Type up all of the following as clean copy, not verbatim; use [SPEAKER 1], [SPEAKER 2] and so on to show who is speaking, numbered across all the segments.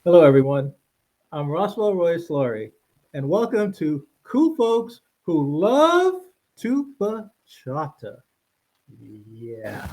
[SPEAKER 1] Hello, everyone. I'm Roswell Royce Laurie, and welcome to Cool Folks Who Love to Bachata. Yeah.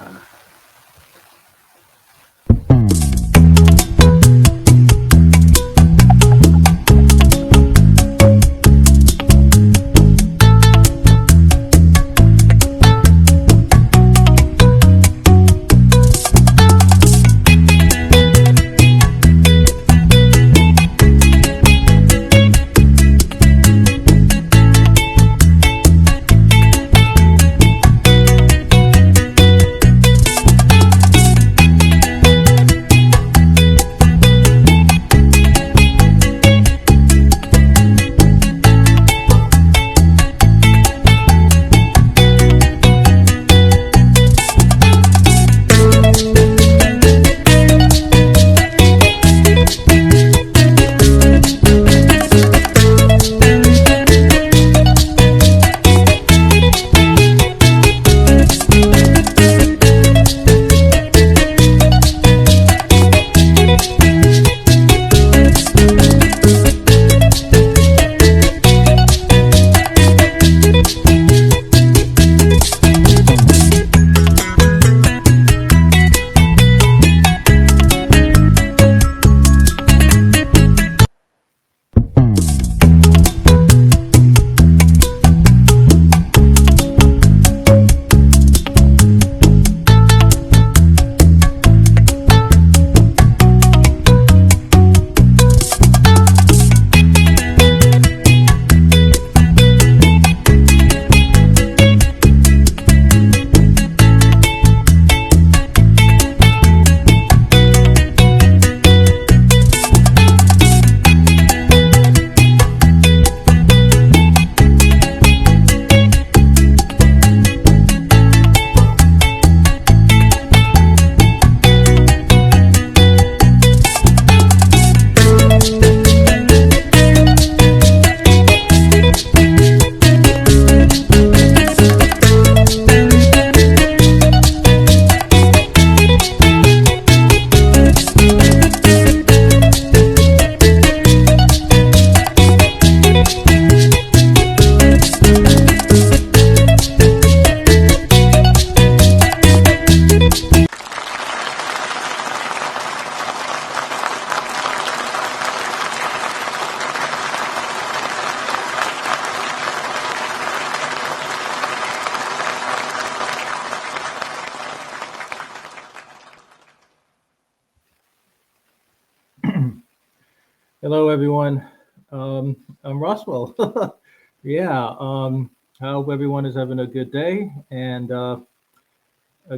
[SPEAKER 1] Hello, everyone. I'm Roswell. yeah. I hope everyone is having a good day and a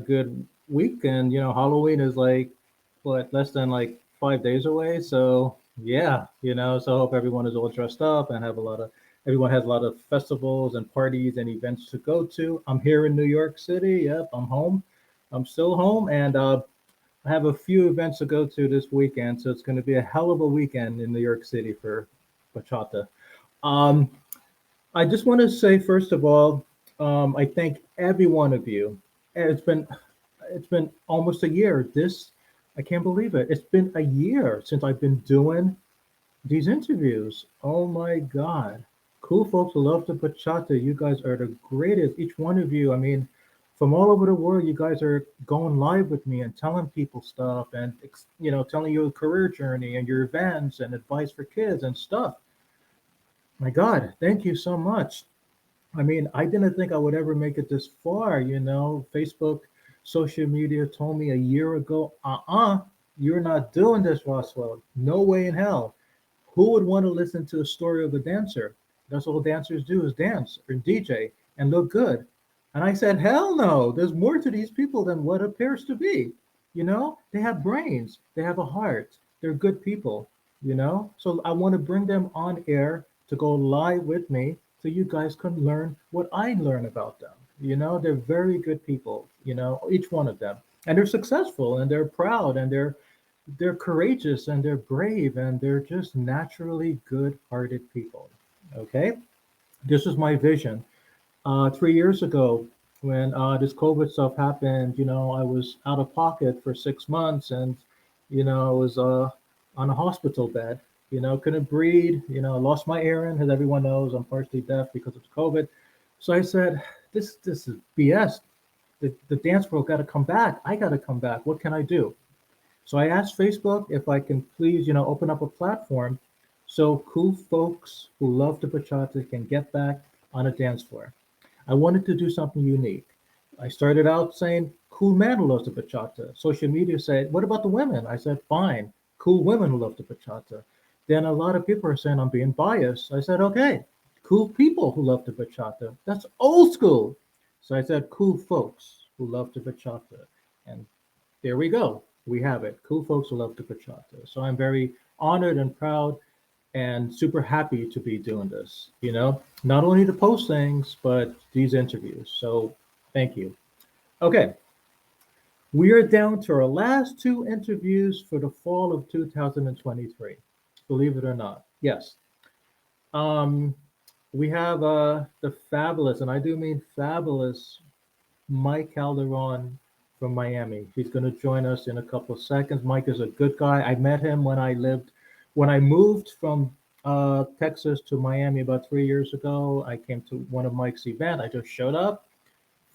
[SPEAKER 1] good week. And Halloween is like what less than like 5 days away. So yeah, so I hope everyone is all dressed up and have a lot of everyone has a lot of festivals and parties and events to go to. I'm here in New York City. Yep, I'm home. I'm still home, and I have a few events to go to this weekend, so it's going to be a hell of a weekend in New York City for bachata. Um, I just want to say first of all, I thank every one of you. It's been almost a year. This I can't believe it. It's been a year since I've been doing these interviews. Oh my God. Cool folks who love the bachata. You guys are the greatest. Each one of you. I mean, from all over the world, you guys are going live with me and telling people stuff and, telling your career journey and your events and advice for kids and stuff. My God, thank you so much. I mean, I didn't think I would ever make it this far. Facebook, social media told me a year ago, you're not doing this, Roswell. No way in hell. Who would want to listen to a story of a dancer? That's all dancers do is dance or DJ and look good. And I said, hell no, there's more to these people than what appears to be. They have brains, they have a heart, they're good people, So I want to bring them on air to go live with me so you guys can learn what I learn about them. They're very good people, each one of them. And they're successful and they're proud and they're courageous and they're brave and they're just naturally good-hearted people. Okay, this is my vision. 3 years ago, when this COVID stuff happened, I was out of pocket for 6 months, and I was on a hospital bed. Couldn't breathe. Lost my hearing, as everyone knows. I'm partially deaf because of COVID. So I said, this is BS. The dance world got to come back. I got to come back. What can I do? So I asked Facebook if I can please, open up a platform so cool folks who love the bachata can get back on a dance floor. I wanted to do something unique. I started out saying, cool man who loves the bachata. Social media said, what about the women? I said, fine, cool women who love the bachata. Then a lot of people are saying I'm being biased. I said, okay, cool people who love the bachata. That's old school. So I said, cool folks who love the bachata. And there we go. We have it. Cool folks who love the bachata. So I'm very honored and proud and super happy to be doing this, not only to post things, but these interviews. So thank you. Okay. We are down to our last two interviews for the fall of 2023. Believe it or not. Yes. Um, we have the fabulous, and I do mean fabulous, Mike Calderon from Miami. He's going to join us in a couple of seconds. Mike is a good guy. I met him when I moved from Texas to Miami about 3 years ago. I came to one of Mike's events. I just showed up.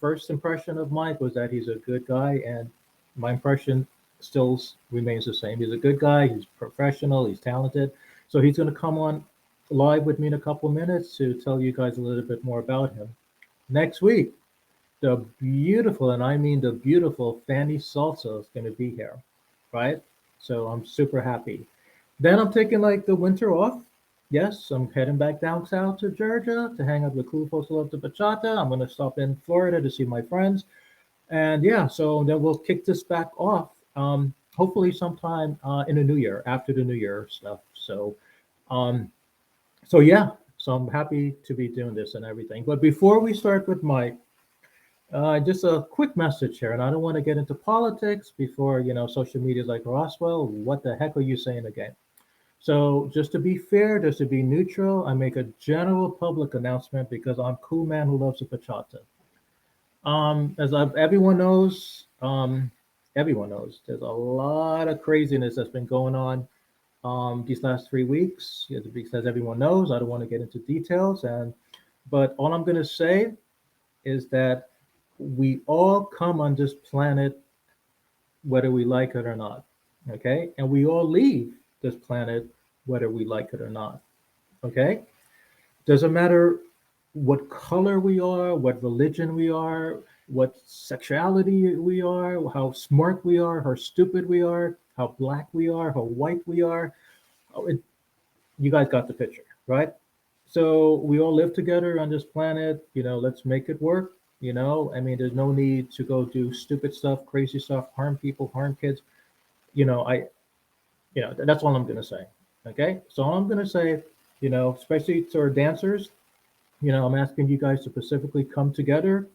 [SPEAKER 1] First impression of Mike was that he's a good guy, and my impression still remains the same. He's a good guy. He's professional. He's talented. So he's going to come on live with me in a couple of minutes to tell you guys a little bit more about him. Next week, the beautiful, and I mean the beautiful Fanny Salsa is going to be here, right? So I'm super happy. Then I'm taking like the winter off. Yes, I'm heading back down south to Georgia to hang out with cool folks who love the bachata. I'm going to stop in Florida to see my friends. And yeah, so then we'll kick this back off. Hopefully sometime in the new year, after the new year stuff. Um, so yeah, so I'm happy to be doing this and everything. But before we start with Mike, just a quick message here, and I don't want to get into politics before, social media is like, Roswell, what the heck are you saying again? So just to be fair, just to be neutral, I make a general public announcement because I'm cool man who loves a bachata. Everyone knows, there's a lot of craziness that's been going on these last 3 weeks. Yeah, because everyone knows, I don't want to get into details, but all I'm going to say is that we all come on this planet whether we like it or not. Okay? And we all leave this planet whether we like it or not. Okay? Doesn't matter what color we are, what religion we are, what sexuality we are, how smart we are, how stupid we are, how black we are, how white we are. You guys got the picture, right? So we all live together on this planet. Let's make it work. I mean, there's no need to go do stupid stuff, crazy stuff, harm people, harm kids. I, that's all I'm going to say. Okay. So all I'm going to say, especially to our dancers, I'm asking you guys to specifically come together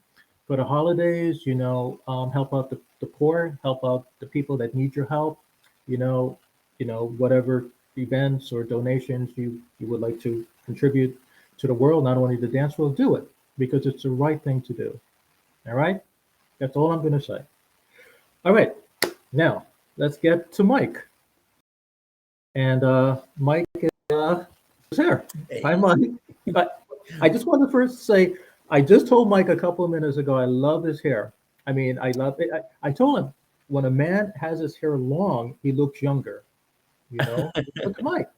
[SPEAKER 1] for the holidays, help out the poor, help out the people that need your help, you know, whatever events or donations you would like to contribute to the world, not only the dance world, do it because it's the right thing to do. All right. That's all I'm going to say. All right. Now let's get to Mike. And Mike is here. Hi, Mike. I just want to first say, I just told Mike a couple of minutes ago, I love his hair. I mean, I love it. I told him when a man has his hair long, he looks younger. Look at Mike.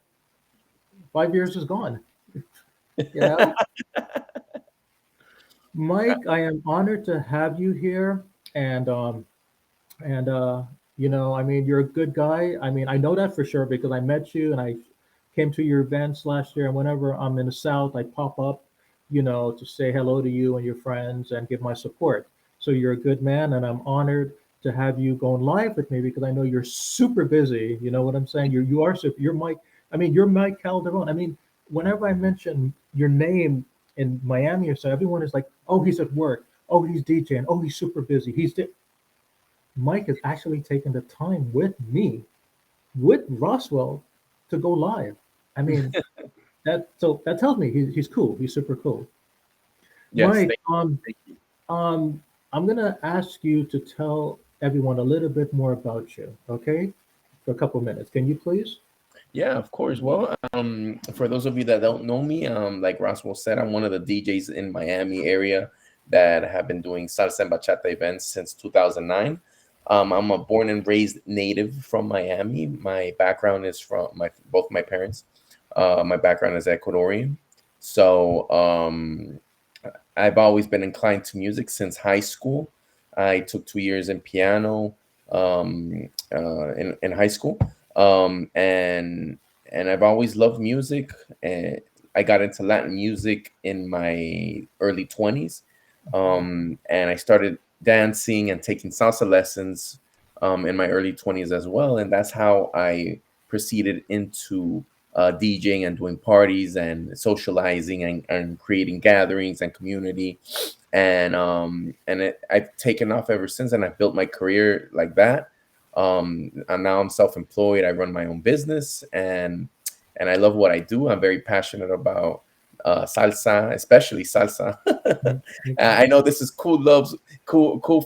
[SPEAKER 1] 5 years is gone. Yeah. Mike, I am honored to have you here. And I mean, you're a good guy. I mean, I know that for sure because I met you and I came to your events last year. And whenever I'm in the South, I pop up, to say hello to you and your friends and give my support. So you're a good man, and I'm honored to have you going live with me because I know you're super busy. You know what I'm saying? You're Mike. I mean, you're Mike Calderon. I mean, whenever I mention your name in Miami or so, everyone is like, oh, he's at work. Oh, he's DJing. Oh, he's super busy. Mike is actually taking the time with me, with Roswell, to go live. I mean, that tells me he's cool. He's super cool.
[SPEAKER 2] Yes,
[SPEAKER 1] Mike, I'm gonna ask you to tell everyone a little bit more about you, okay? For a couple minutes. Can you please?
[SPEAKER 2] Yeah, of course. Well, for those of you that don't know me, like Roswell said, I'm one of the DJs in Miami area that have been doing salsa and bachata events since 2009. I'm a born and raised native from Miami. My background is from my both my parents. My background is Ecuadorian, so I've always been inclined to music since high school. I took 2 years in piano in high school, and I've always loved music. And I got into Latin music in my early 20s, and I started dancing and taking salsa lessons in my early 20s as well. And that's how I proceeded into DJing and doing parties and socializing and creating gatherings and community. I've taken off ever since, and I've built my career like that. And now I'm self-employed. I run my own business, and I love what I do. I'm very passionate about salsa, especially salsa.
[SPEAKER 1] Mm, okay.
[SPEAKER 2] I know this is cool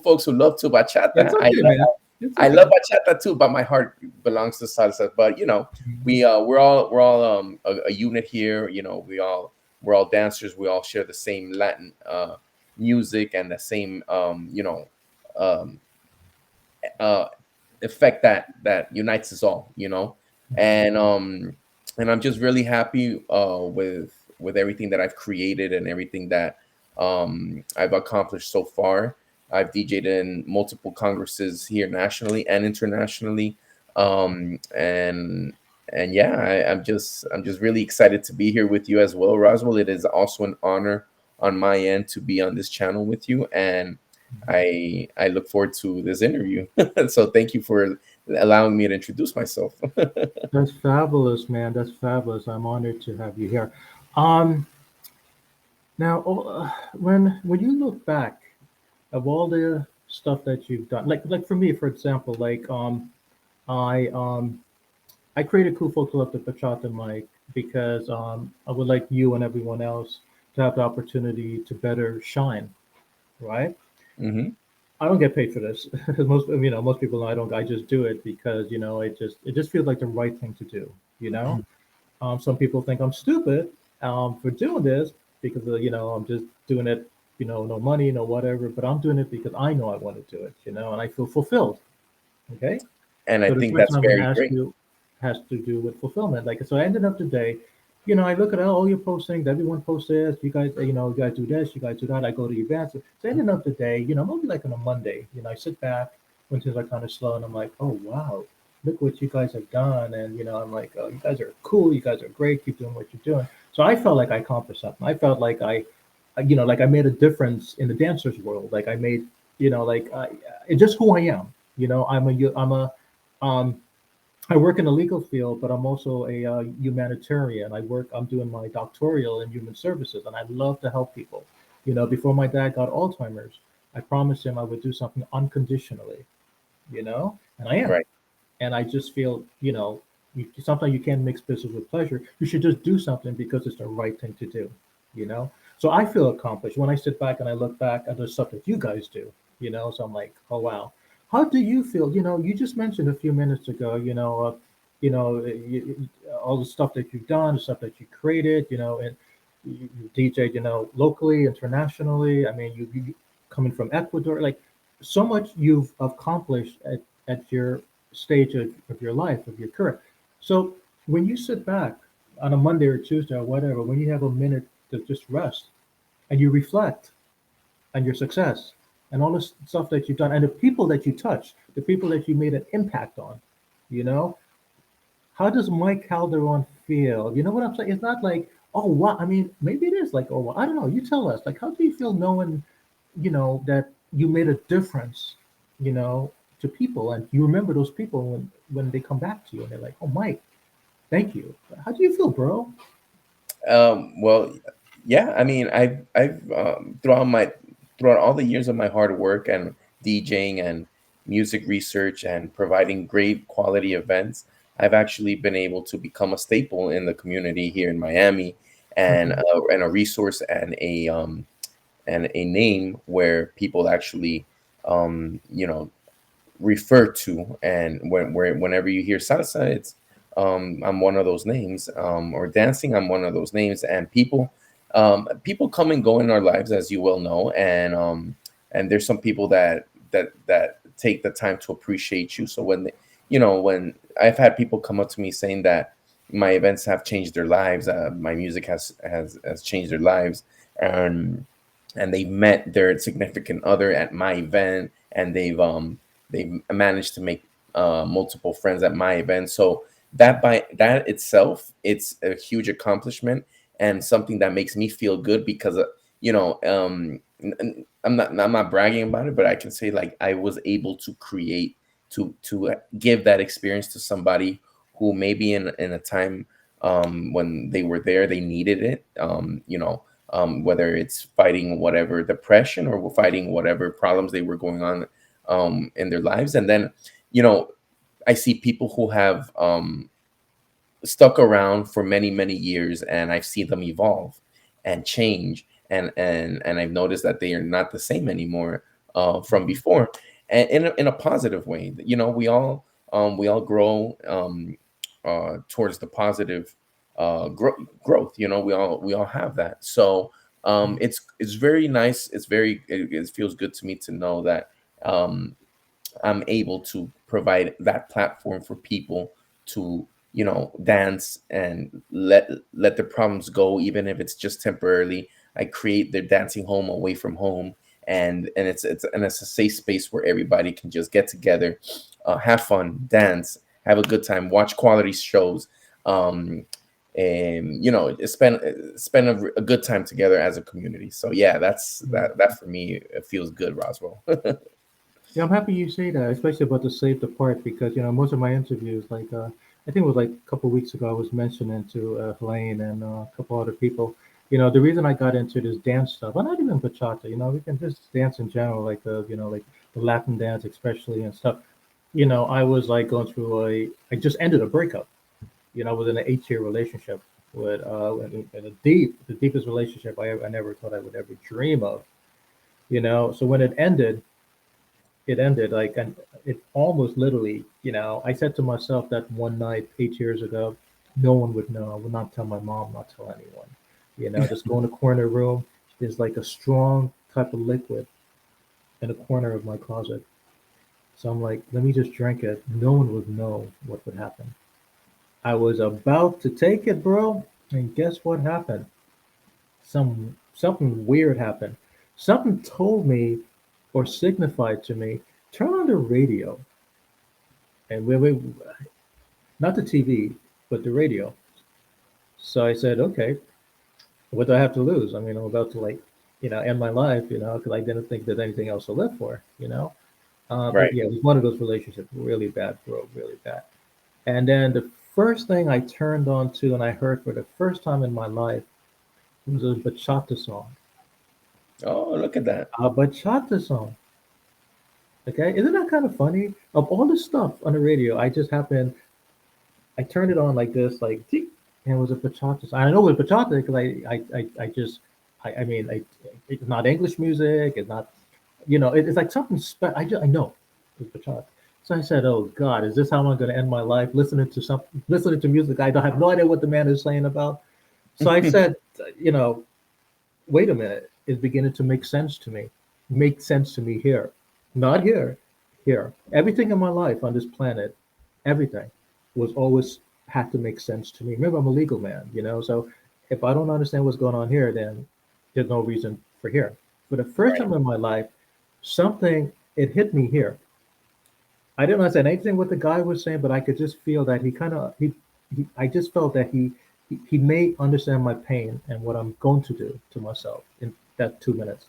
[SPEAKER 2] folks who love to
[SPEAKER 1] It's
[SPEAKER 2] bachata.
[SPEAKER 1] okay, man. It's
[SPEAKER 2] I
[SPEAKER 1] okay.
[SPEAKER 2] love bachata too, but my heart belongs to salsa. But
[SPEAKER 1] Mhm.
[SPEAKER 2] we're all a unit here. We're all dancers. We all share the same Latin music and the same um, uh, effect that unites us all. And and I'm just really happy with everything that I've created and everything that I've accomplished so far. I've DJed in multiple congresses here nationally and internationally, and yeah, I'm just really excited to be here with you as well, Roswell. It is also an honor on my end to be on this channel with you, and I look forward to this interview. So thank you for allowing me to introduce myself.
[SPEAKER 1] That's fabulous, man. That's fabulous. I'm honored to have you here. Um, Now, when you look back of all the stuff that you've done, like for me, for example, I I created Cool Folk Club the Bachata Mic because I would like you and everyone else to have the opportunity to better shine, right?
[SPEAKER 2] Hmm.
[SPEAKER 1] I don't get paid for this. Most people know I don't. I just do it because it just feels like the right thing to do. You know, some people think I'm stupid for doing this because I'm just doing it. No money, no whatever. But I'm doing it because I know I want to do it. And I feel fulfilled. Okay.
[SPEAKER 2] And I
[SPEAKER 1] So the
[SPEAKER 2] think
[SPEAKER 1] question
[SPEAKER 2] that's
[SPEAKER 1] I'm going to
[SPEAKER 2] very
[SPEAKER 1] ask
[SPEAKER 2] great.
[SPEAKER 1] you has to do with fulfillment. Like, so I ended up today, I look at all your postings, everyone posts this, you guys do this, you guys do that. I go to events. So ended up today, maybe like on a Monday, I sit back when things are kind of slow and I'm like, oh, wow, look what you guys have done. And, I'm like, oh, you guys are cool. You guys are great. Keep doing what you're doing. So I felt like I accomplished something. I felt like like I made a difference in the dancers world. Like I made, it's just who I am. Um, I work in the legal field, but I'm also a humanitarian. I'm doing my doctoral in human services, and I love to help people. Before my dad got Alzheimer's, I promised him I would do something unconditionally, and I am.
[SPEAKER 2] Right.
[SPEAKER 1] And I just feel, sometimes you can't mix business with pleasure. You should just do something because it's the right thing to do, you know? So I feel accomplished when I sit back and I look back at the stuff that you guys do, So I'm like, oh, wow. How do you feel? You just mentioned a few minutes ago, all the stuff that you've done, the stuff that you created, and you DJed, locally, internationally. I mean, you coming from Ecuador, like so much you've accomplished at your stage of your life, of your career. So when you sit back on a Monday or Tuesday or whatever, when you have a minute to just rest and you reflect on your success and all the stuff that you've done and the people that you touch, the people that you made an impact on, you know, how does Mike Calderon feel? You know what I'm saying? It's not like, oh, wow. I mean, maybe it is like, oh, well, I don't know. You tell us. Like, how do you feel knowing, that you made a difference, you know, to people and you remember those people when they come back to you and they're like, oh, Mike, thank you. How do you feel, bro?
[SPEAKER 2] Well, yeah. I mean, I've throughout all the years of my hard work and DJing and music research and providing great quality events, I've actually been able to become a staple in the community here in Miami,
[SPEAKER 1] Okay.
[SPEAKER 2] and a resource and a name where people actually um, you know refer to. And whenever you hear salsa, it's I'm one of those names, or dancing, I'm one of those names. And people come and go in our lives, as you well know, and there's some people that take the time to appreciate you. So when I've had people come up to me saying that my events have changed their lives, my music has changed their lives, and they've met their significant other at my event, and they've managed to make multiple friends at my event. So that by that itself, it's a huge accomplishment and something that makes me feel good because I'm not bragging about it, but I can say like I was able to create to give that experience to somebody who maybe in a time when they were there, they needed it. Whether it's fighting whatever depression or fighting whatever problems they were going on in their lives. And then, you know, I see people who have stuck around for many many years, and I've seen them evolve and change, and I've noticed that they are not the same anymore from
[SPEAKER 1] Mhm.
[SPEAKER 2] before, and in a positive way. We all grow towards the positive growth. We all have that. So it's very nice. It feels good to me to know that um, I'm able to provide that platform for people to, dance and let their problems go, even if it's just temporarily. I create their dancing home away from home, and it's a safe space where everybody can just get together, have fun, dance, have a good time, watch quality shows, and spend a good time together as a community. So yeah, that's
[SPEAKER 1] Mhm.
[SPEAKER 2] that for me. It feels good, Roswell.
[SPEAKER 1] Yeah, I'm happy you say that, especially about the save the part, because most of my interviews, like I think it was like a couple of weeks ago, I was mentioning to Helene and a couple other people, the reason I got into this dance stuff, well, not even bachata, we can just dance in general, like like the Latin dance, especially and stuff. I was like going through I just ended a breakup. I was in an 8-year relationship with in the deepest relationship I never thought I would ever dream of. So when it ended like, and it almost literally, I said to myself that one night 8 years ago, no one would know. I would not tell my mom, not tell anyone. Just go in the corner room. There's like a strong type of liquid in the corner of my closet. So I'm like, let me just drink it. No one would know what would happen. I was about to take it, bro, and guess what happened? Something weird happened. Something told me or signified to me, turn on the radio. And not the TV, but the radio. So I said, okay, what do I have to lose? I mean, I'm about to like, end my life, because I didn't think there's anything else to live for. But
[SPEAKER 2] Right.
[SPEAKER 1] yeah, it was one of those relationships, really bad, bro, really bad. And then the first thing I turned on to and I heard for the first time in my life was a bachata song.
[SPEAKER 2] Oh, look at that.
[SPEAKER 1] A bachata song. Okay, isn't that kind of funny? Of all the stuff on the radio, I turned it on like this, like, tick, and it was a bachata. I know it was bachata because I just, I mean, it's not English music. It's not, it's like something special. I know it was bachata. So I said, "Oh God, is this how I'm going to end my life? Listening to music I don't have no idea what the man is saying about." So I said, you know, wait a minute, it's beginning to make sense to me. Make sense to me here, not here, here. Everything in my life on this planet, everything was always had to make sense to me. Remember, I'm a legal man, so if I don't understand what's going on here, then there's no reason for here. For the first
[SPEAKER 2] Right.
[SPEAKER 1] time in my life, something it hit me here. I didn't understand anything what the guy was saying, but I could just feel that he I just felt that he may understand my pain and what I'm going to do to myself in that 2 minutes.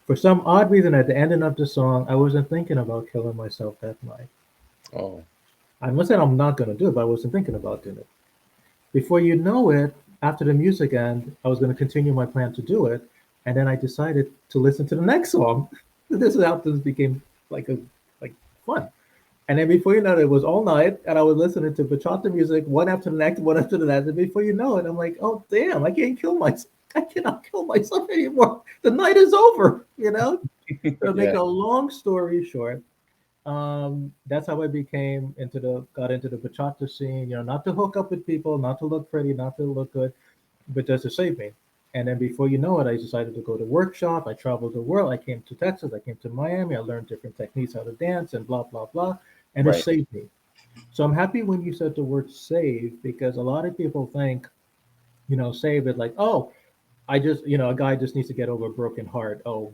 [SPEAKER 1] For some odd reason, at the ending of the song, I wasn't thinking about killing myself that night.
[SPEAKER 2] Oh,
[SPEAKER 1] I'm not saying I'm not going to do it, but I wasn't thinking about doing it. Before you know it, after the music end, I was going to continue my plan to do it, and then I decided to listen to the next song. This is how things became like a like fun. And then before you know it, it was all night, and I was listening to bachata music one after the next, one after the next. And before you know it, I'm like, oh damn, I can't kill myself. I cannot kill myself anymore. The night is over. To make
[SPEAKER 2] yeah.
[SPEAKER 1] a long story short, That's how I became got into the bachata scene. Not to hook up with people, not to look pretty, not to look good, but just to save me. And then before you know it, I decided to go to workshop. I traveled the world. I came to Texas. I came to Miami. I learned different techniques how to dance and blah blah blah, and it
[SPEAKER 2] Right.
[SPEAKER 1] saved me. So I'm happy when you said the word save because a lot of people think, save it like, oh, I just, a guy just needs to get over a broken heart. Oh,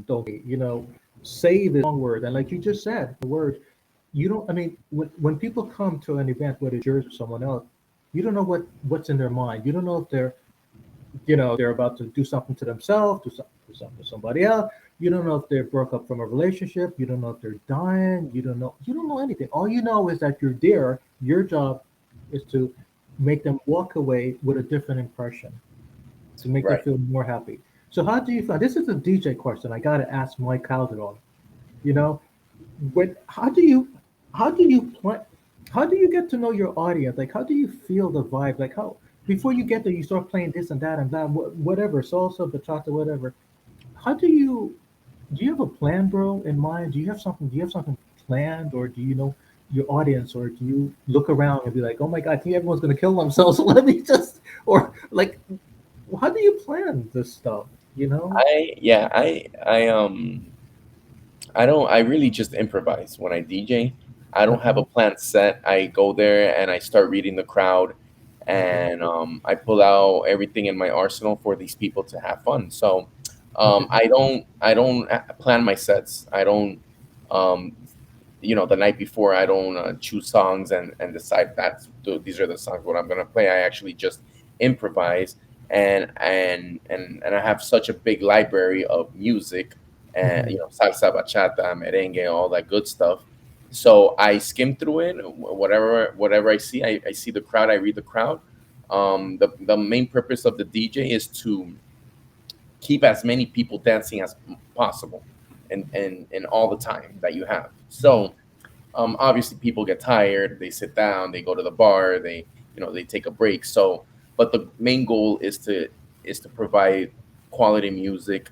[SPEAKER 1] don't, save is a wrong word. And like you just said, the word, you don't, I mean, when people come to an event, whether it's yours or someone else, you don't know what's in their mind. You don't know if they're about to do something to themselves, do something to somebody else. You don't know if they broke up from a relationship. You don't know if they're dying. You don't know anything. All you know is that you're there. Your job is to make them walk away with a different impression, to make them
[SPEAKER 2] Right.
[SPEAKER 1] feel more happy. So how do you find this is a DJ question. I gotta ask Mike Calderon. You know, when how do you plan how do you get to know your audience? Like how do you feel the vibe? Like how before you get there you start playing this and that and that whatever, salsa, bachata, whatever. How do you have a plan, bro, in mind? Do you have something planned, or do you know your audience, or do you look around and be like, oh my god, I think everyone's gonna kill themselves, so let me just or like how do you plan this stuff? You know?
[SPEAKER 2] I don't, I really just improvise when I DJ. I don't have a
[SPEAKER 1] Okay.
[SPEAKER 2] plan set. I go there and I start reading the crowd,
[SPEAKER 1] Okay.
[SPEAKER 2] and I pull out everything in my arsenal for these people to have fun. So
[SPEAKER 1] Okay.
[SPEAKER 2] I don't plan my sets. I don't, um, the night before I don't choose songs and decide these are the songs what I'm gonna play. I actually just improvise, and I have such a big library of music, and
[SPEAKER 1] Hmm.
[SPEAKER 2] salsa, bachata, merengue, all that good stuff. So I skim through it, whatever I see. I see the crowd. I read the crowd. The main purpose of the DJ is to keep as many people dancing as possible, and all the time that you have. So obviously people get tired, they sit down, they go to the bar, they take a break. So but the main goal is to provide quality music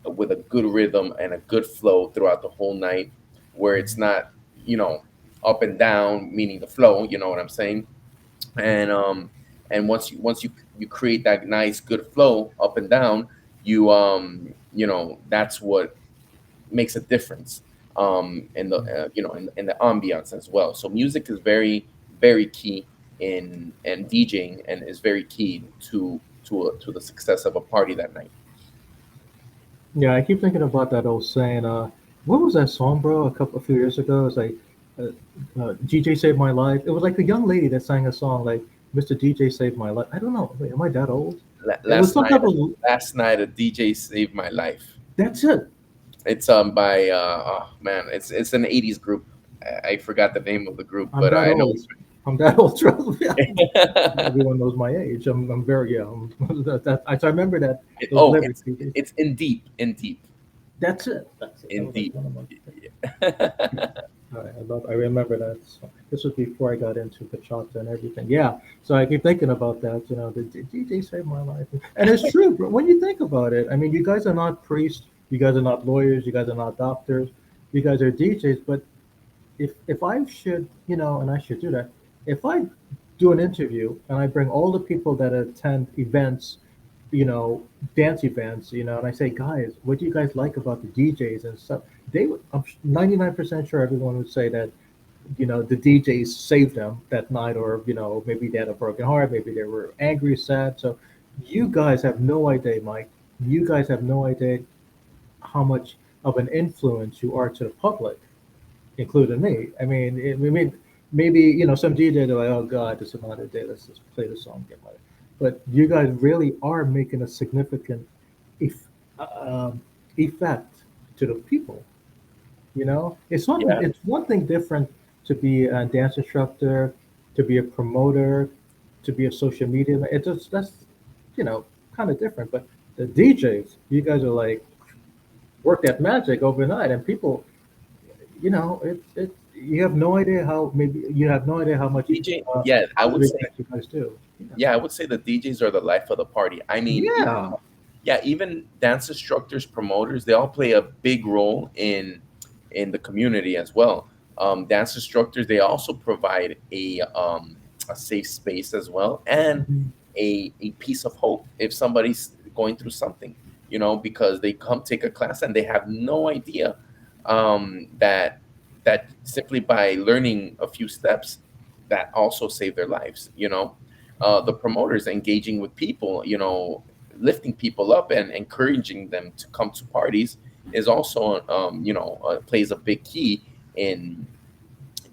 [SPEAKER 2] with a good rhythm and a good flow throughout the whole night, where it's not you know up and down, meaning the flow, you know what I'm saying. and
[SPEAKER 1] Hmm.
[SPEAKER 2] um and once you create that nice good flow up and down, that's what makes a difference, in the in the ambiance as well. So music is very, very key in DJing, and is very key to the success of a party that night.
[SPEAKER 1] Yeah, I keep thinking about that old saying. What was that song, bro? A few years ago, it's like, "DJ saved my life." It was like the young lady that sang a song like, "Mr. DJ saved my life." I don't know. Wait, am I that old?
[SPEAKER 2] La-
[SPEAKER 1] It was
[SPEAKER 2] last
[SPEAKER 1] some
[SPEAKER 2] night
[SPEAKER 1] type of.
[SPEAKER 2] last night a DJ saved my life.
[SPEAKER 1] That's it.
[SPEAKER 2] It's by oh man, it's an 80s group. I forgot the name of the group,
[SPEAKER 1] I'm
[SPEAKER 2] but
[SPEAKER 1] that
[SPEAKER 2] I know
[SPEAKER 1] old. I'm that old. Trust me.
[SPEAKER 2] it's
[SPEAKER 1] Everyone knows my age. I'm very young. I remember that those
[SPEAKER 2] oh,
[SPEAKER 1] lyrics.
[SPEAKER 2] it's it's
[SPEAKER 1] That's it. That's it. That
[SPEAKER 2] in
[SPEAKER 1] was like
[SPEAKER 2] deep.
[SPEAKER 1] one of my.
[SPEAKER 2] Yeah.
[SPEAKER 1] I remember that. So this was before I got into bachata and everything. Yeah. So I keep thinking about that. The DJ saved my life, and it's true. Bro. When you think about it, I mean, you guys are not priests. You guys are not lawyers. You guys are not doctors. You guys are DJs. But if I should, and I should do that, if I do an interview and I bring all the people that attend events, you know, dance events, and I say, guys, what do you guys like about the DJs and stuff? I'm 99% sure everyone would say that, the DJs saved them that night, or, maybe they had a broken heart, maybe they were angry, sad. So you guys have no idea, Mike. You guys have no idea how much of an influence you are to the public, including me. I mean, maybe some DJ they're like, oh God, it's another day. Let's just play the song, get my. But you guys really are making a significant eff- effect to the people.
[SPEAKER 2] Yeah.
[SPEAKER 1] It's one thing different to be a dance instructor, to be a promoter, to be a social media. It's just that's you know kind of different. But the DJs, you guys are like work that magic overnight, and people it's you have no idea how maybe you have no idea how much
[SPEAKER 2] DJ,
[SPEAKER 1] uh,
[SPEAKER 2] yeah, I would
[SPEAKER 1] positive
[SPEAKER 2] say,
[SPEAKER 1] things you guys do. Yeah.
[SPEAKER 2] yeah, I would say the DJs are the life of the party. I mean,
[SPEAKER 1] Yeah.
[SPEAKER 2] yeah, even dance instructors, promoters, they all play a big role in the community as well. Dance instructors, they also provide a safe space as well, and
[SPEAKER 1] Mhm.
[SPEAKER 2] a piece of hope if somebody's going through something, because they come take a class and they have no idea that simply by learning a few steps that also save their lives. The promoters engaging with people, lifting people up and encouraging them to come to parties is also plays a big key in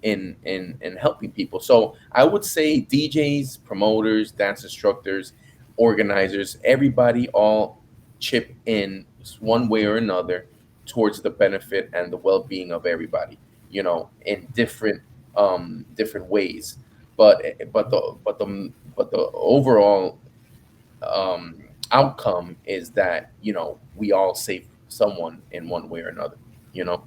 [SPEAKER 2] in helping people. So I would say DJs, promoters, dance instructors, organizers, everybody all chip in one way or another towards the benefit and the well-being of everybody, in different ways. But the overall outcome is that we all save someone in one way or another. You know.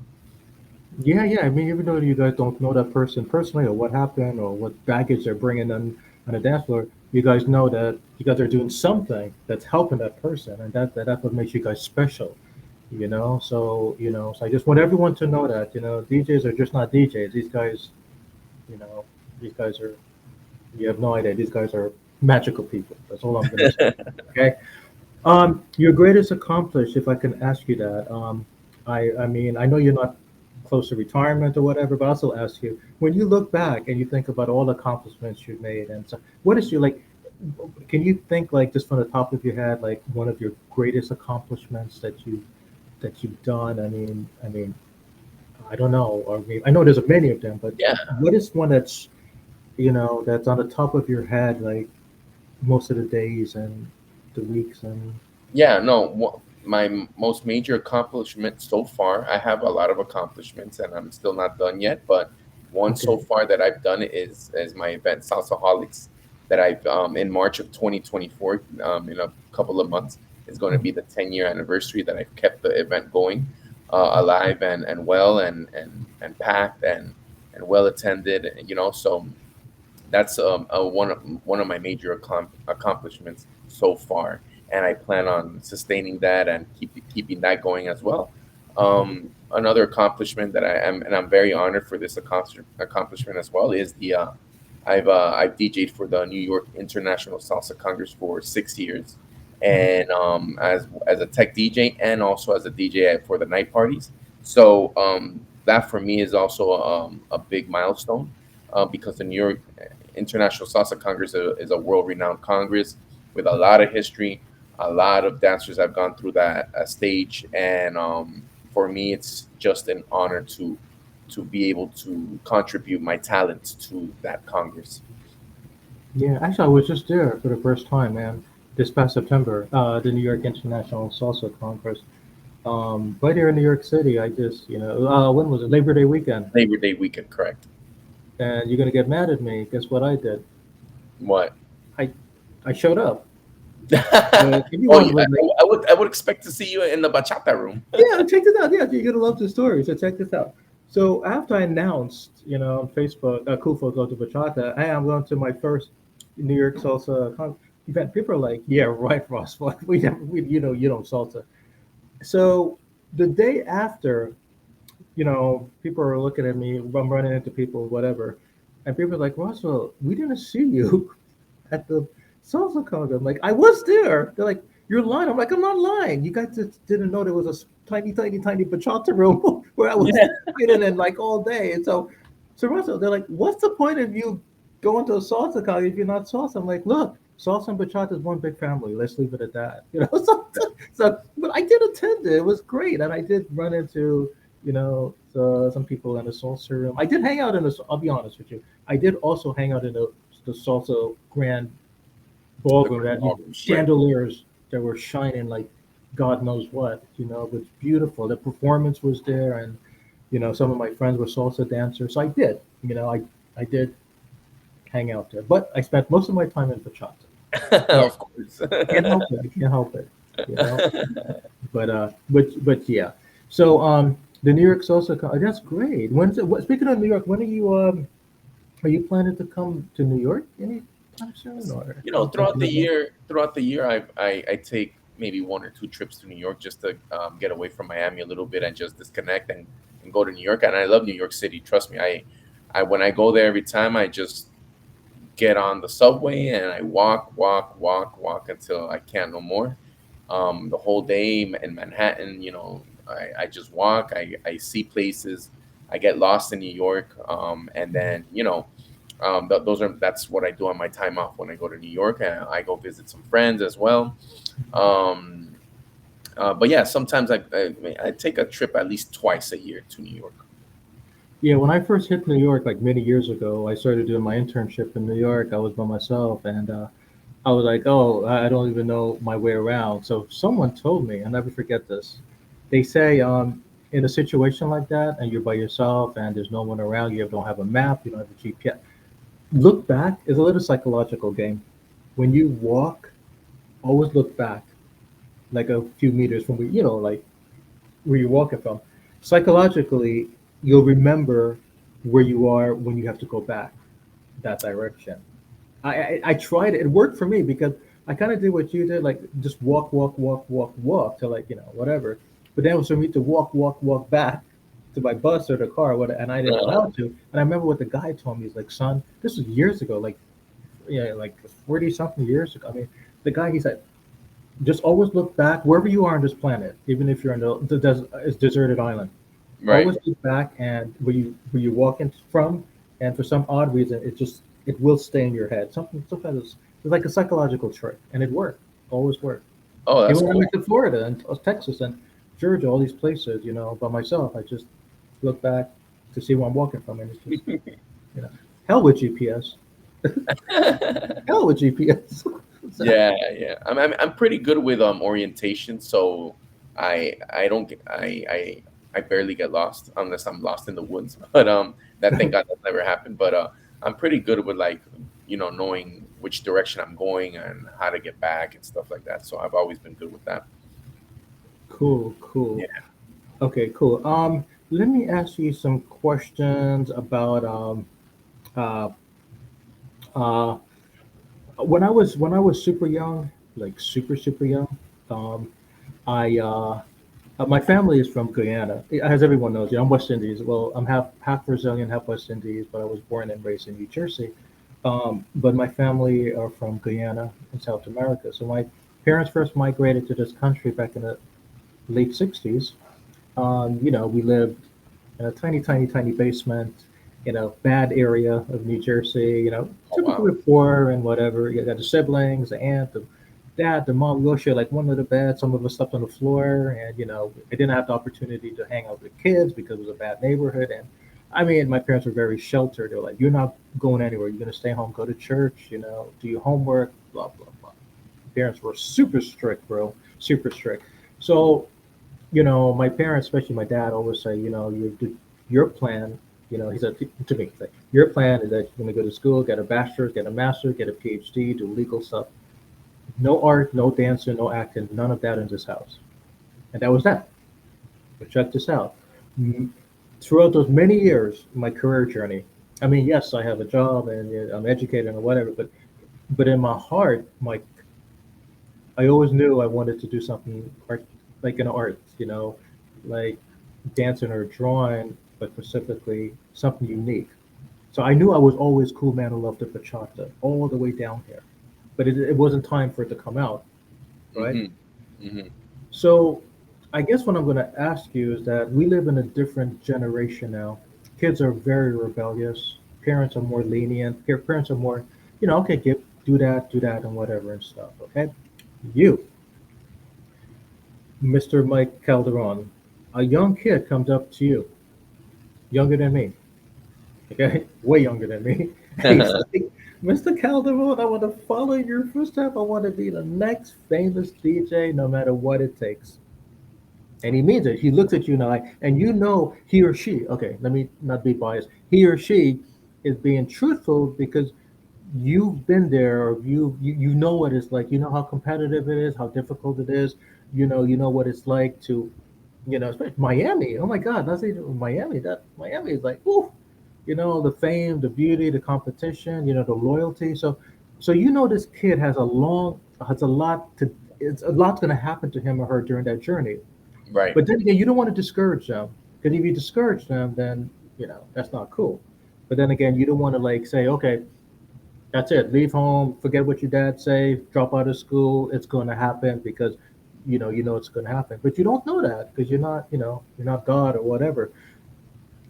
[SPEAKER 1] Yeah, yeah. I mean, even though you guys don't know that person personally or what happened or what baggage they're bringing on the dance floor, you guys know that you guys are doing something that's helping that person, and that's what makes you guys special. So I just want everyone to know that DJs are just not DJs. These guys, you know, these guys are. You have no idea. These guys are magical people. That's all I'm gonna say. Okay. Your greatest accomplishment, if I can ask you that. I mean, I know you're not close to retirement or whatever, but I'll still ask you. When you look back and you think about all the accomplishments you've made, and so, what is your like? Can you think like just from the top of your head, like one of your greatest accomplishments that you've done? I mean, I don't know, or maybe, I know there's many of them, but
[SPEAKER 2] Yeah.
[SPEAKER 1] what is one that's on the top of your head, like most of the days and the weeks and
[SPEAKER 2] Yeah, no, my most major accomplishment so far, I have a lot of accomplishments and I'm still not done yet, but one so
[SPEAKER 1] okay.
[SPEAKER 2] far that I've done is my event Salsaholics that I've in March of 2024, in a couple of months, is going to be the 10-year anniversary that I've kept the event going, alive and well and packed and well attended, so that's one of my major accomplishments so far, and I plan on sustaining that and keeping that going as well. Another accomplishment that I am, and I'm very honored for this accomplishment as well, is the I've DJed for the New York International Salsa Congress for 6 years, and as a tech DJ and also as a DJ for the night parties. So that for me is also a big milestone, because the New York International Salsa Congress is a world-renowned congress with a lot of history. A lot of dancers have gone through that stage, and for me, it's just an honor to be able to contribute my talents to that congress.
[SPEAKER 1] Yeah, actually, I was just there for the first time, man. This past September, the New York International Salsa Congress. Right here in New York City. I just, when was it? Labor Day weekend.
[SPEAKER 2] Labor Day weekend, correct?
[SPEAKER 1] And you're gonna get mad at me. Guess what I did?
[SPEAKER 2] What?
[SPEAKER 1] I, I showed up.
[SPEAKER 2] Oh,
[SPEAKER 1] Everyone
[SPEAKER 2] yeah,
[SPEAKER 1] was like,
[SPEAKER 2] I would expect to see you in the bachata room.
[SPEAKER 1] "Yeah, check this out. Yeah, you're gonna love this story. So check this out." So after I announced, on Facebook, Cool Folks Go to Bachata, hey, I'm going to my first New York Salsa event. People are like, "Yeah, right, Ross. You don't salsa." So the day after, people are looking at me. I'm running into people, whatever, and people are like, "Roswell, we didn't see you at the salsa con." I'm like, "I was there." They're like, "You're lying." I'm like, "I'm not lying. You guys just didn't know there was a tiny, tiny, tiny bachata room where I was
[SPEAKER 2] Yeah.
[SPEAKER 1] hidden in like all day." And so Roswell, they're like, "What's the point of you going to a salsa con if you're not salsa?" I'm like, "Look, salsa and bachata is one big family. Let's leave it at that." But I did attend it. It was great, and I did run into some people in the salsa room. I did hang out in the. I'll be honest with you. I did also hang out in the salsa grand
[SPEAKER 2] The
[SPEAKER 1] ballroom that
[SPEAKER 2] Grand Ballroom, right?
[SPEAKER 1] chandeliers that were shining like God knows what. It was beautiful. The performance was there, and some of my friends were salsa dancers. So I did. I did hang out there, but I spent most of my time in bachata. Sorry,
[SPEAKER 2] Of course.
[SPEAKER 1] can't help it. I can't help it. You know. But yeah. So the New York Salsa. That's great. When's it, speaking of New York, when are you planning to come to New York anytime soon, or anytime
[SPEAKER 2] Throughout the
[SPEAKER 1] soon?
[SPEAKER 2] year, I take maybe 1 or 2 trips to New York just to get away from Miami a little bit and just disconnect and go to New York. And I love New York City. Trust me, I when I go there every time, I just get on the subway and I walk, walk, walk, walk until I can't no more. The whole day in Manhattan, I just walk. I see places. I get lost in New York, and then that's what I do on my time off when I go to New York. I go visit some friends as well. Um, but yeah, sometimes I take a trip at least twice a year to New York.
[SPEAKER 1] Yeah, when I first hit New York, like many years ago, I started doing my internship in New York. I was by myself, and I was like, "Oh, I don't even know my way around." So someone told me, I'll never forget this. They say, in a situation like that, and you're by yourself, and there's no one around, you don't have a map, you don't have a GPS. Look back is a little psychological game. When you walk, always look back, like a few meters from where like where you're walking from. Psychologically, you'll remember where you are when you have to go back that direction. I tried it. It worked for me because I kind of did what you did, like just walk, walk, walk, walk, walk to like whatever. But then it was for me to walk, walk, walk back to my bus or the car, what, and I didn't know how to. And I remember what the guy told me. He's like, "Son, this was years ago, like like 40 something years ago." I mean, the guy he said, just always look back wherever you are on this planet, even if you're in it's deserted island.
[SPEAKER 2] Right.
[SPEAKER 1] Always look back and where you walk in from, and for some odd reason, it will stay in your head. Sometimes it's like a psychological trick, and it worked. Always worked.
[SPEAKER 2] Oh, that's
[SPEAKER 1] Even when I
[SPEAKER 2] cool.
[SPEAKER 1] went to Florida and Texas and Georgia, all these places, by myself, I just look back to see where I'm walking from, and it's just you know, hell with GPS, hell with GPS.
[SPEAKER 2] Yeah, yeah. I'm pretty good with orientation, so I don't get I barely get lost unless I'm lost in the woods. But that thank God that never happened. But I'm pretty good with like knowing which direction I'm going and how to get back and stuff like that. So I've always been good with that.
[SPEAKER 1] Cool, cool.
[SPEAKER 2] Yeah.
[SPEAKER 1] Okay, cool. Let me ask you some questions about uh, uh, when I was super young, like super young. Um, I My family is from Guyana, as everyone knows. I'm West Indies. Well, I'm half Brazilian, half West Indies, but I was born and raised in New Jersey. But my family are from Guyana in South America. So my parents first migrated to this country back in the late '60s. We lived in a tiny, tiny, tiny basement, bad area of New Jersey,
[SPEAKER 2] Oh wow.
[SPEAKER 1] typically poor and whatever. You got the siblings, the aunt, the dad, the mom. We all share like one little bed. Some of us slept on the floor, and I didn't have the opportunity to hang out with kids because it was a bad neighborhood. And I mean, my parents were very sheltered. They're like, "You're not going anywhere. You're going to stay home, go to church, do your homework, blah blah blah." Parents were super strict, bro, super strict. So my parents, especially my dad, always say, your plan, he said to me, he's like, your plan is that you're going to go to school, get a bachelor's, get a master's, get a PhD, do legal stuff. No art, no dancing, no acting, none of that in this house. And that was that. But check this out. Mm, Throughout those many years, my career journey, I mean, yes, I have a job and I'm educated or whatever, but in my heart, I always knew I wanted to do something art, like in arts, like dancing or drawing, but specifically something unique. So I knew I was always cool man who loved the bachata all the way down here, but it wasn't time for it to come out, right?
[SPEAKER 2] Mhm. Mhm.
[SPEAKER 1] So I guess what I'm going to ask you is that we live in a different generation now. Kids are very rebellious. Parents are more lenient. Parents are more, okay, do that, and whatever and stuff. Okay, you, Mr. Mike Calderon, a young kid comes up to you, younger than me, okay, way younger than me, and he's like, "Mr. Calderon, I want to follow your footsteps. I want to be the next famous DJ, no matter what it takes." And he means it. He looks at you now, and he or she. Okay, let me not be biased. He or she is being truthful because you've been there, or you know what it's like. You know how competitive it is, how difficult it is. You know what it's like to, especially Miami. Oh my God, that's even Miami. That Miami is like, ooh, the fame, the beauty, the competition, the loyalty. So this kid has a lot to. it's a lot's going to happen to him or her during that journey.
[SPEAKER 2] Right.
[SPEAKER 1] But then again, you don't want to discourage them, because if you discourage them, then that's not cool. But then again, you don't want to like say, okay, that's it, leave home, forget what your dad say, drop out of school. It's going to happen because it's going to happen. But you don't know that because you're not God or whatever.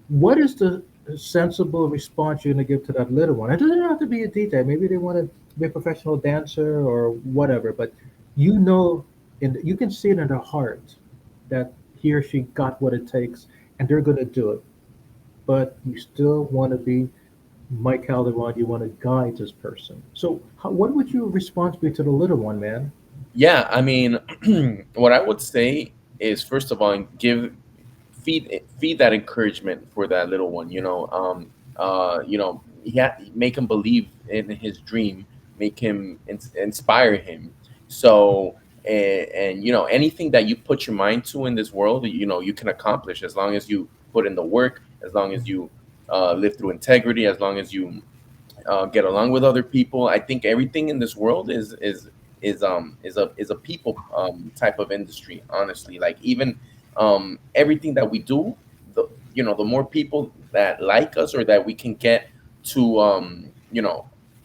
[SPEAKER 1] What is the sensible response you're going to give to that little one? It doesn't have to be a DJ. Maybe they want to be a professional dancer or whatever, but you can see it in their heart that he or she got what it takes and they're going to do it. But you still want to be Mike Calderon. You want to guide this person. So, what would your response be to the little one, man?
[SPEAKER 2] Yeah, I mean, what I would say is first of all, feed that encouragement for that little one. Make him believe in his dream, make him inspire him. So, and anything that you put your mind to in this world, you can accomplish as long as you put in the work, as long as you live through integrity, as long as you get along with other people. I think everything in this world is a people type of industry. Honestly, like even everything that we do, the more people that like us or that we can get to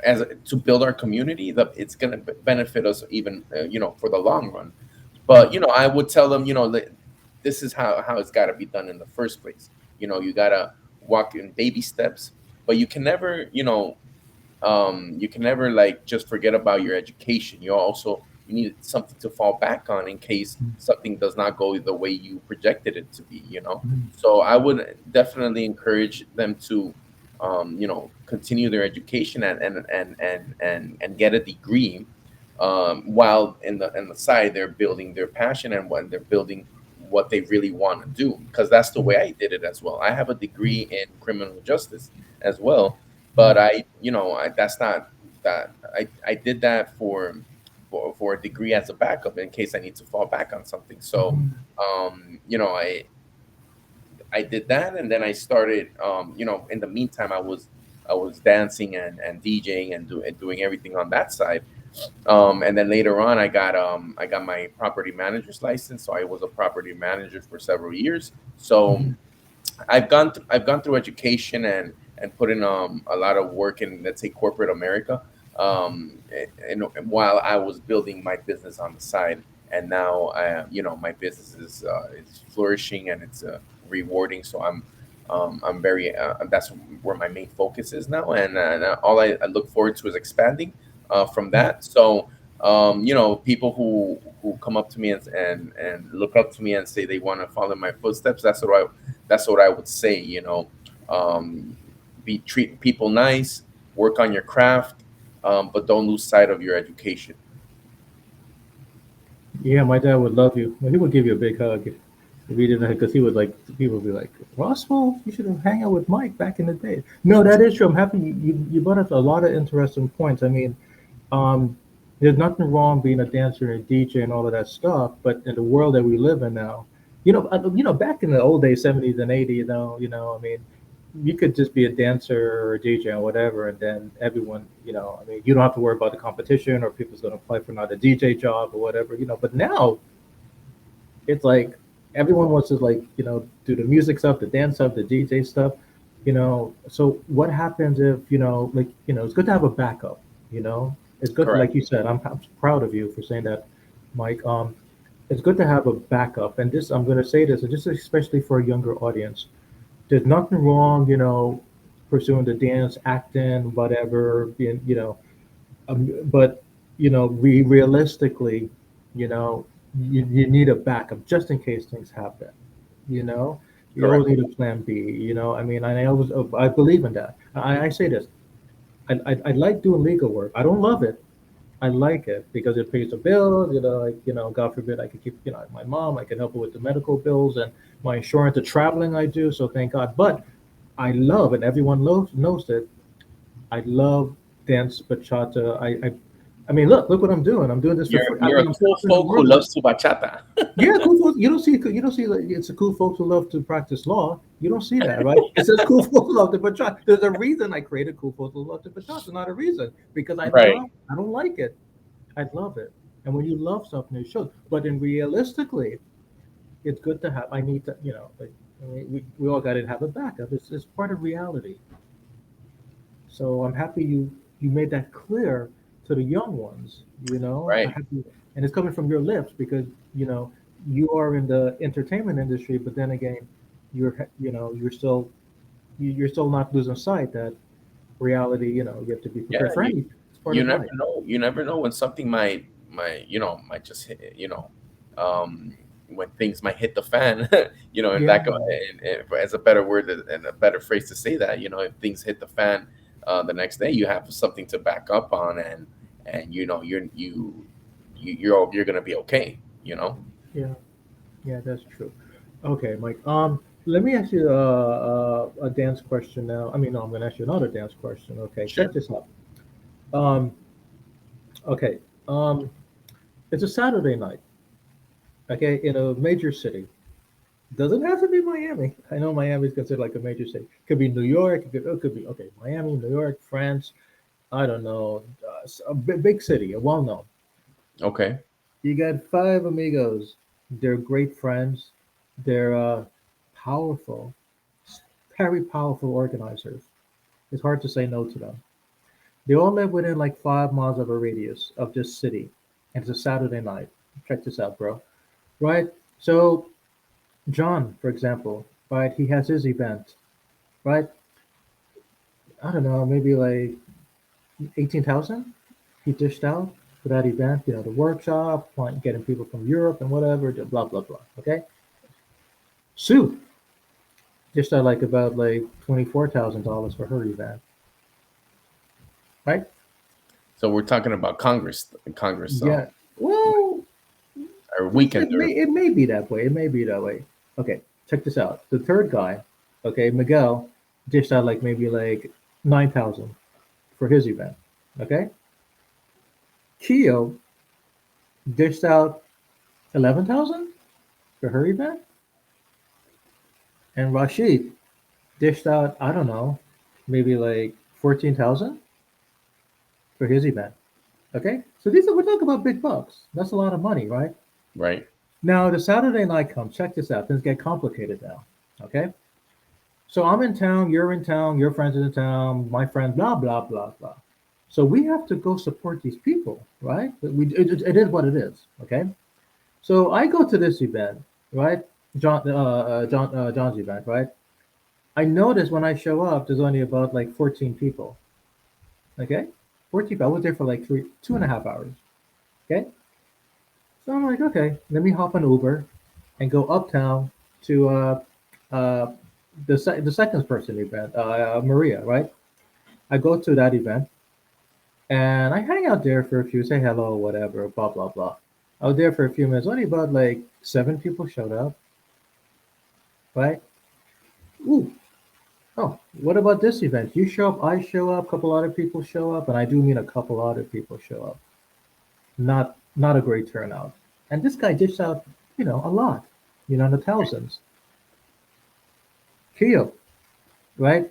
[SPEAKER 2] as to build our community, it's going to benefit us even for the long run. But I would tell them, this is how it's got to be done in the first place. You got to walk in baby steps, but you can never like just forget about your education. You need something to fall back on in case something does not go the way you projected it to be. So I would definitely encourage them to continue their education and get a degree, while in the side they're building their passion and when they're building what they really want to do, because that's the way I did it as well. I have a degree in criminal justice as well, but that's not that I did that for a degree as a backup in case I need to fall back on something. So I did that, and then I started. In the meantime, I was dancing and DJing and doing everything on that side. And then later on, I got my property manager's license, so I was a property manager for several years. So I've gone through education and put in a lot of work in, let's say, corporate America, and while I was building my business on the side, and now my business is flourishing and it's rewarding. So I'm very that's where my main focus is now, and all I look forward to is expanding from that. So people who come up to me and look up to me and say they want to follow my footsteps, that's what I would say. Um, be treat people nice, work on your craft, but don't lose sight of your education.
[SPEAKER 1] Yeah, my dad would love you. Well, he would give you a big hug if he didn't, because he would like people would be like, Roswell, you should have hang out with Mike back in the day. No, that is true. I'm happy you brought up a lot of interesting points. I mean, um, there's nothing wrong being a dancer and a DJ and all of that stuff, but in the world that we live in now, back in the old days, 70s and 80s, I mean, you could just be a dancer or a DJ or whatever, and then everyone, I mean, you don't have to worry about the competition or people's going to apply for another DJ job or whatever. But now it's like everyone wants to like do the music stuff, the dance stuff, the DJ stuff. So what happens if like it's good to have a backup. It's good,
[SPEAKER 2] Correct.
[SPEAKER 1] like you said. I'm proud of you for saying that, Mike. It's good to have a backup, and this I'm going to say this, and just especially for a younger audience. There's nothing wrong, pursuing the dance, acting, whatever, being, but we realistically, you know, you need a backup just in case things happen. You know, you
[SPEAKER 2] Correct.
[SPEAKER 1] always need a plan B. I mean, I believe in that. I say this. I like doing legal work. I don't love it. I like it because it pays the bills. God forbid, I could keep, my mom. I can help her with the medical bills and my insurance, the traveling I do. So thank God. But I love, and everyone knows that I love dance bachata. I mean, look what I'm doing. I'm doing this for free. I
[SPEAKER 2] You're
[SPEAKER 1] mean,
[SPEAKER 2] a
[SPEAKER 1] I'm
[SPEAKER 2] cool
[SPEAKER 1] traveling the
[SPEAKER 2] folk who
[SPEAKER 1] world.
[SPEAKER 2] loves to bachata.
[SPEAKER 1] Yeah, cool folks. You don't see like, it's a cool folks who love to practice law. You don't see that, right? It says cool folks who love to bachata. There's a reason I created cool folks who love to bachata. Not a reason because I
[SPEAKER 2] Right.
[SPEAKER 1] love. I don't like it. I love it. And when you love something, it shows. But in realistically, it's good to have. I need to, like, I mean, we all got to have a backup. It's part of reality. So I'm happy you made that clear to the young ones. I
[SPEAKER 2] Right.
[SPEAKER 1] happy, and it's coming from your lips because you know you are in the entertainment industry, but then again, you're still not losing sight that reality. You have to be
[SPEAKER 2] Yeah,
[SPEAKER 1] prepared for
[SPEAKER 2] you
[SPEAKER 1] anything. It's part
[SPEAKER 2] you
[SPEAKER 1] of
[SPEAKER 2] never
[SPEAKER 1] life.
[SPEAKER 2] know. You never know when something might just hit, when things might hit the fan. If
[SPEAKER 1] Yeah,
[SPEAKER 2] that go, and as a better word and a better phrase to say that, if things hit the fan, the next day you have something to back up on, and you're gonna be okay.
[SPEAKER 1] yeah, yeah. That's true. Okay, Mike. Let me ask you a dance question now. I mean, no, I'm going to ask you another dance question. Okay, check
[SPEAKER 2] Sure.
[SPEAKER 1] this out. Um, okay. Um, it's a Saturday night. Okay, in a major city. Doesn't have to be Miami. I know Miami is considered like a major city. Could be New York. It could be okay. Miami, New York, France. I don't know. A big city, a well known.
[SPEAKER 2] Okay.
[SPEAKER 1] You got five amigos. They're great friends. They're powerful, very powerful organizers. It's hard to say no to them. They all live within like 5 miles of a radius of this city. And it's a Saturday night. Check this out, bro. Right? So, John, for example, right, he has his event, right? I don't know, maybe like 18,000 he dished out for that event, the workshop, getting people from Europe and whatever, blah, blah, blah. Okay? Sue dished out like about like $24,000 for her event, right?
[SPEAKER 2] So we're talking about Congress,
[SPEAKER 1] Yeah. Well,
[SPEAKER 2] or
[SPEAKER 1] it may
[SPEAKER 2] Weekender.
[SPEAKER 1] it may be that way. It may be that way. Okay, check this out. The third guy, okay, Miguel, dished out like maybe like 9,000 for his event. Okay, Keo dished out 11,000 for her event, and Rashid dished out I don't know, maybe like 14,000 for his event. Okay, so we're talking about big bucks. That's a lot of money, right?
[SPEAKER 2] Right.
[SPEAKER 1] Now the Saturday night comes. Check this out. Things get complicated now. Okay, so I'm in town, you're in town, your friends are in town, my friend, blah blah blah blah. So we have to go support these people, right? It is what it is. Okay. So I go to this event, right? John's event, right? I notice when I show up, there's only about like 14 people. Okay, 14 people. I was there for like 2.5 hours. Okay, so I'm like, okay, let me hop on Uber and go uptown to uh, the second person event, Maria, right? I go to that event and I hang out there for a few, say hello, whatever, blah blah blah. I was there for a few minutes. Only about like 7 people showed up, right? Ooh, oh, what about this event? You show up, I show up, a couple other people show up, and I do mean a couple other people show up. Not a great turnout. And this guy dished out, a lot, in the thousands. Keo, right?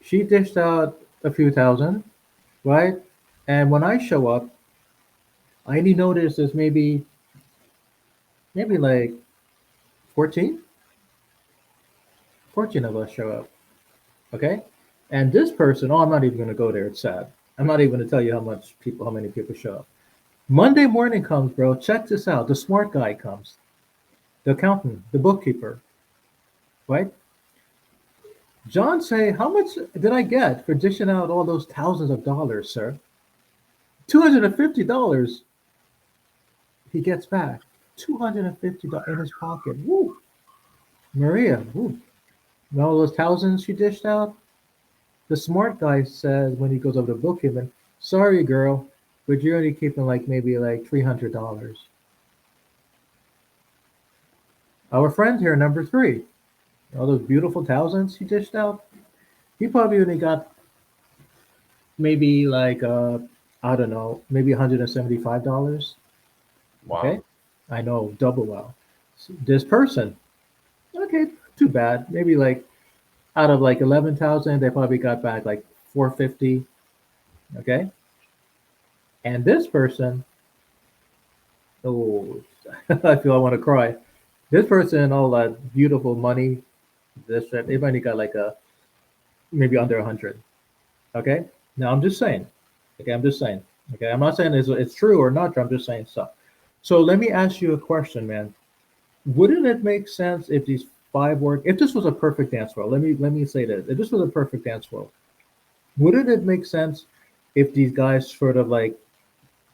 [SPEAKER 1] She dished out a few thousand, right? And when I show up, I only notice there's maybe like 14, 14 of us show up. Okay. And this person, oh, I'm not even going to go there. It's sad. I'm not even going to tell you how many people show up. Monday morning comes, bro. Check this out. The smart guy comes, the accountant, the bookkeeper, right? John say, how much did I get for dishing out all those thousands of dollars, sir? $250 he gets back. $250 in his pocket. Woo. Maria, woo. And all those thousands she dished out, the smart guy says when he goes over to bookkeeping, sorry, girl, but you're only keeping like maybe like $300. Our friend here, number three, all those beautiful thousands he dished out, he probably only got maybe like, I don't know, maybe $175. Okay?
[SPEAKER 2] Wow.
[SPEAKER 1] I know, double wow. This person, okay, too bad. Maybe like out of like 11,000, they probably got back like 450. Okay? And this person, Oh, I feel I want to cry. This person, all that beautiful money, this that they've only got like a maybe under 100. Okay, now I'm just saying. Okay, I'm just saying. Okay, I'm not saying it's true or not true. I'm just saying stuff. So let me ask you a question, man. Wouldn't it make sense if these five work? If this was a perfect dance world, let me say this. If this was a perfect dance world, wouldn't it make sense if these guys sort of like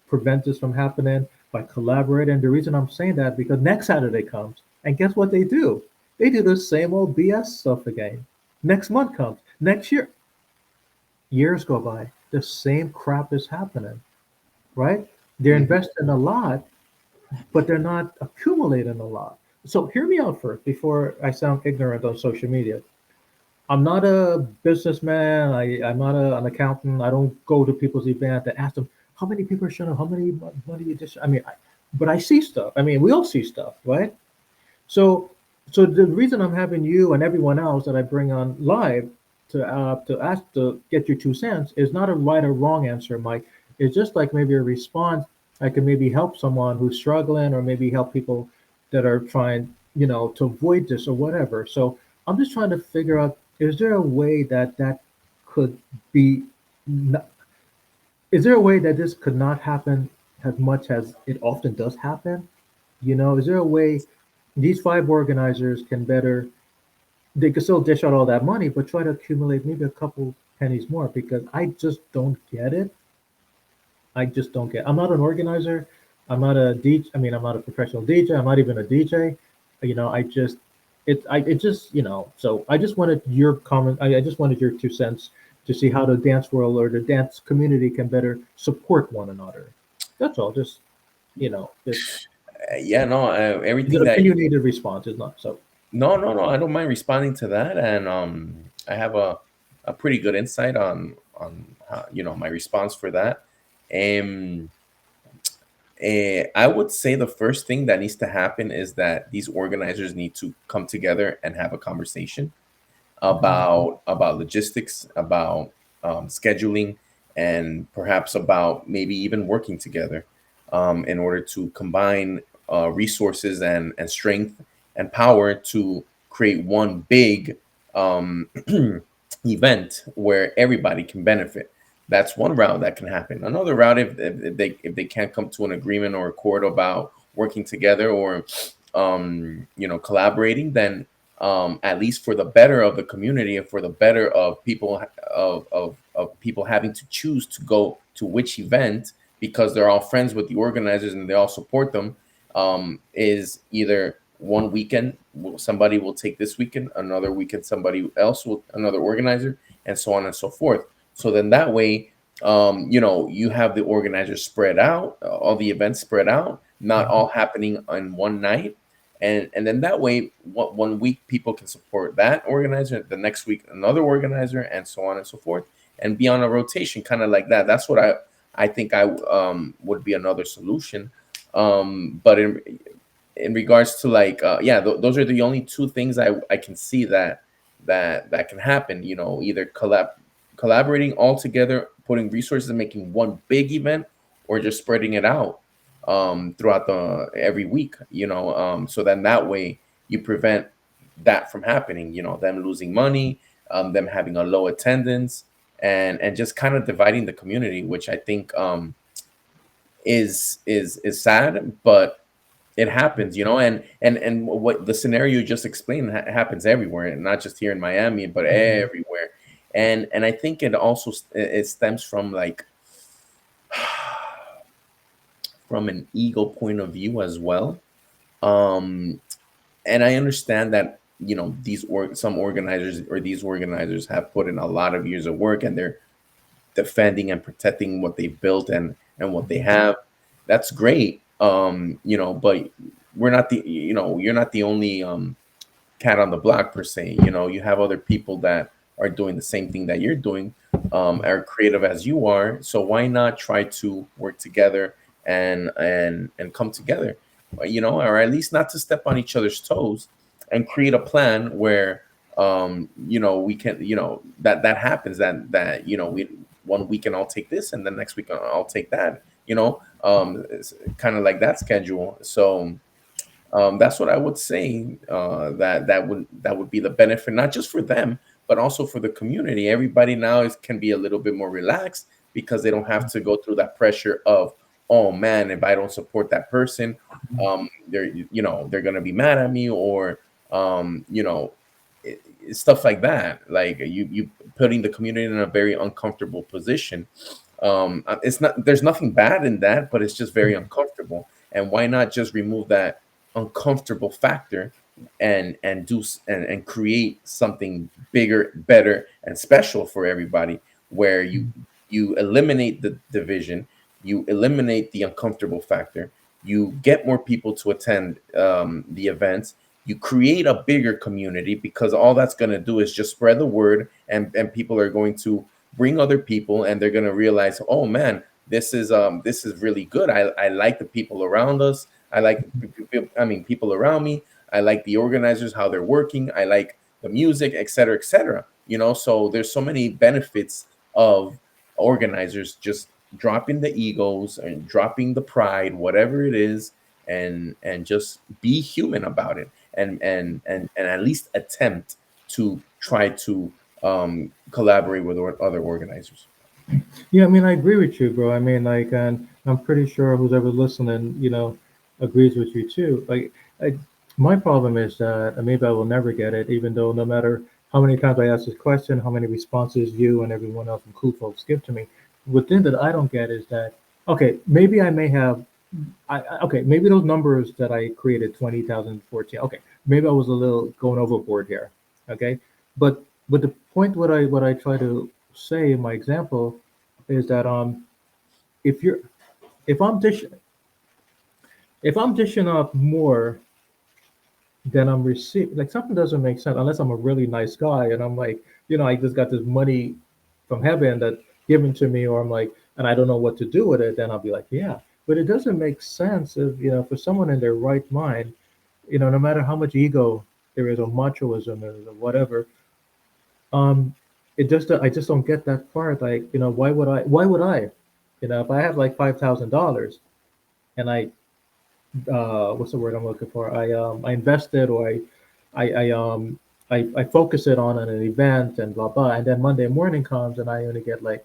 [SPEAKER 1] prevent this from happening by collaborating? The reason I'm saying that because next Saturday comes, and guess what they do? They do the same old BS stuff again. Next month comes, next year, years go by, the same crap is happening, right? They're
[SPEAKER 2] Mhm.
[SPEAKER 1] investing a lot, but they're not accumulating a lot. So hear me out first before I sound ignorant on social media. I'm not a businessman. I'm not an accountant. I don't go to people's event and ask them how many people are showing up, how many money you just. But I see stuff. I mean, we all see stuff, right? So, so the reason I'm having you and everyone else that I bring on live to ask to get your 2 cents is not a right or wrong answer, Mike. It's just like maybe a response. I can maybe help someone who's struggling, or maybe help people that are trying, to avoid this or whatever. So I'm just trying to figure out: is there a way that could be? Is there a way that this could not happen as much as it often does happen? Is there a way these five organizers can better? They could still dish out all that money, but try to accumulate maybe a couple pennies more because I just don't get it. I just don't get. I'm not an organizer. I'm not a DJ. I mean, I'm not a professional DJ. I'm not even a DJ. I just it just So I just wanted your comment. I just wanted your 2 cents to see how the dance world or the dance community can better support one another. That's all. Just
[SPEAKER 2] Yeah, no,
[SPEAKER 1] it's an
[SPEAKER 2] everything that
[SPEAKER 1] opinionated response. It's not so.
[SPEAKER 2] no, no, no. I don't mind responding to that, and I have a pretty good insight on how, my response for that. Um, I would say the first thing that needs to happen is that these organizers need to come together and have a conversation
[SPEAKER 1] Mhm.
[SPEAKER 2] about logistics, about scheduling, and perhaps about maybe even working together in order to combine resources and strength and power to create one big um, event where everybody can benefit. That's one route that can happen. Another route, if they can't come to an agreement or accord about working together or collaborating, then at least for the better of the community and for the better of people of people having to choose to go to which event because they're all friends with the organizers and they all support them, is either one weekend somebody will take this weekend, another weekend somebody else will, another organizer, and so on and so forth. So then that way, you have the organizers spread out, all the events spread out, not
[SPEAKER 1] Mhm.
[SPEAKER 2] all happening on one night, and then that way, one week people can support that organizer, the next week another organizer, and so on and so forth, and be on a rotation, kind of like that. That's what I think I would be another solution. But in regards to like yeah, those are the only two things I can see that can happen. Either collaborating all together, putting resources and making one big event, or just spreading it out throughout the every week. So then that way you prevent that from happening. Them losing money, them having a low attendance, and just kind of dividing the community, which I think is sad, but it happens, and what the scenario you just explained happens everywhere, and not just here in Miami, but
[SPEAKER 1] Mhm.
[SPEAKER 2] everywhere. And I think it also it stems from like from an ego point of view as well. Um, and I understand that some organizers or these organizers have put in a lot of years of work, and they're defending and protecting what they built and what they
[SPEAKER 1] Mhm.
[SPEAKER 2] have. That's great. But we're not the you're not the only cat on the block per se. You have other people that are doing the same thing that you're doing, are creative as you are. So why not try to work together and come together, or at least not to step on each other's toes, and create a plan where we can that happens, that we one weekend I'll take this and the next week I'll take that. it's kind of like that schedule. So that's what I would say. That would be the benefit, not just for them, but also for the community. Everybody now can be a little bit more relaxed because they don't have to go through that pressure of, oh man, if I don't support that person, they're gonna be mad at me, or stuff like that. Like you putting the community in a very uncomfortable position. It's not, there's nothing bad in that, but it's just very uncomfortable. And why not just remove that uncomfortable factor and create something bigger, better, and special for everybody, where you eliminate the division, you eliminate the uncomfortable factor, you get more people to attend the events, you create a bigger community, because all that's going to do is just spread the word, and people are going to bring other people, and they're going to realize, oh man, this is really good. I like the people around us. I like, I mean, people around me. I like the organizers, how they're working. I like the music, et cetera, et cetera. So there's so many benefits of organizers just dropping the egos and dropping the pride, whatever it is, and just be human about it, and at least attempt to try to collaborate with other organizers.
[SPEAKER 1] Yeah, I mean, I agree with you, bro. I mean, like, and I'm pretty sure who's ever listening, agrees with you too. Like, my problem is that, and maybe I will never get it, even though no matter how many times I ask this question, how many responses you and everyone else and cool folks give to me, the thing that I don't get is that, okay, maybe I may have, okay, maybe those numbers that I created, 20,014, okay, maybe I was a little going overboard here, okay, but the point what I try to say in my example is that if you're if I'm dish if I'm dishing up more than I'm receiving, like something doesn't make sense unless I'm a really nice guy and I'm like, I just got this money from heaven that given to me, or I'm like, and I don't know what to do with it, then I'll be like, yeah. But it doesn't make sense if, for someone in their right mind, no matter how much ego there is or machoism or whatever, um, I just don't get that part. Like, why would I, if I have like $5,000 and what's the word I'm looking for? I invested, or I focus it on an event and blah blah, and then Monday morning comes and I only get like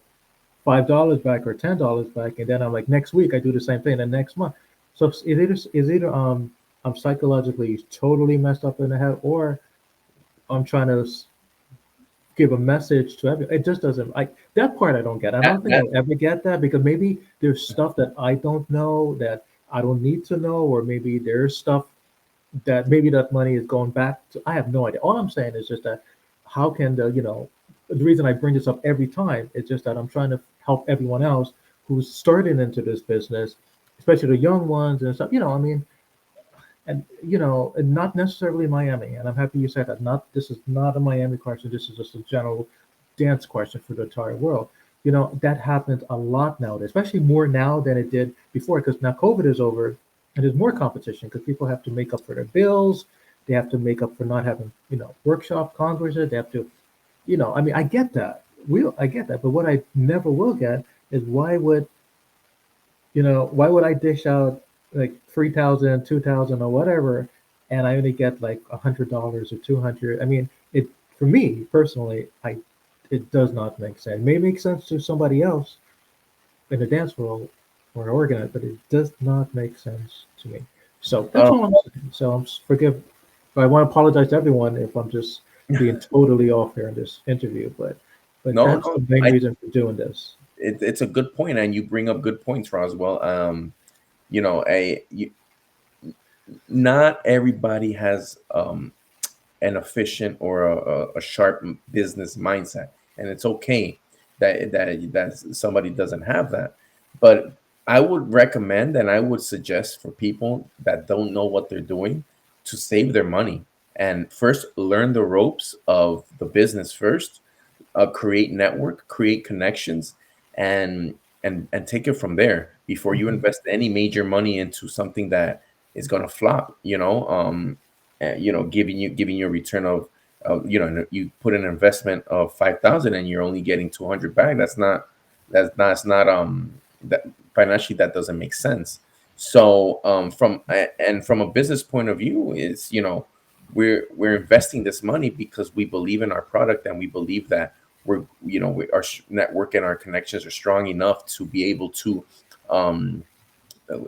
[SPEAKER 1] $5 back or $10 back, and then I'm like, next week I do the same thing, and next month. So is either I'm psychologically totally messed up in the head, or I'm trying to give a message to everyone. It just doesn't, like, that part I don't get. I
[SPEAKER 2] That,
[SPEAKER 1] don't think
[SPEAKER 2] that
[SPEAKER 1] I'll ever get that, because maybe there's stuff that I don't know, that I don't need to know, or maybe there's stuff that maybe that money is going back to. I have no idea. All I'm saying is just that, how can the reason I bring this up every time is just that I'm trying to help everyone else who's starting into this business, especially the young ones and stuff. I mean, and not necessarily Miami. And I'm happy you said that. Not This is not a Miami question. This is just a general dance question for the entire world. That happens a lot nowadays, especially more now than it did before, because now COVID is over and there's more competition because people have to make up for their bills. They have to make up for not having, workshop congresses. They have to, I mean, I get that. I get that. But what I never will get is, why would I dish out like 3,000, 2,000, or whatever, and I only get like $100 or 200? I mean, it for me personally, it does not make sense. It may make sense to somebody else in the dance world or an organizer, but it does not make sense to me. So that's
[SPEAKER 2] um,
[SPEAKER 1] all I'm saying. So forgive. I want to apologize to everyone if I'm just being totally off here in this interview, but
[SPEAKER 2] no,
[SPEAKER 1] that's
[SPEAKER 2] no,
[SPEAKER 1] the main reason for doing this.
[SPEAKER 2] it's a good point, and you bring up good points, Roswell. A not everybody has an efficient or a sharp business mindset, and it's okay that somebody doesn't have that. But I would recommend, and I would suggest for people that don't know what they're doing, to save their money and first learn the ropes of the business first, create network, create connections, and and take it from there before you
[SPEAKER 1] Mhm.
[SPEAKER 2] invest any major money into something that is going to flop. Giving you a return of, you put an investment of 5,000 and you're only getting 200 back. That's not that financially that doesn't make sense. So from a business point of view, is, we're investing this money because we believe in our product, and we believe that our network and our connections are strong enough to be able to um, uh,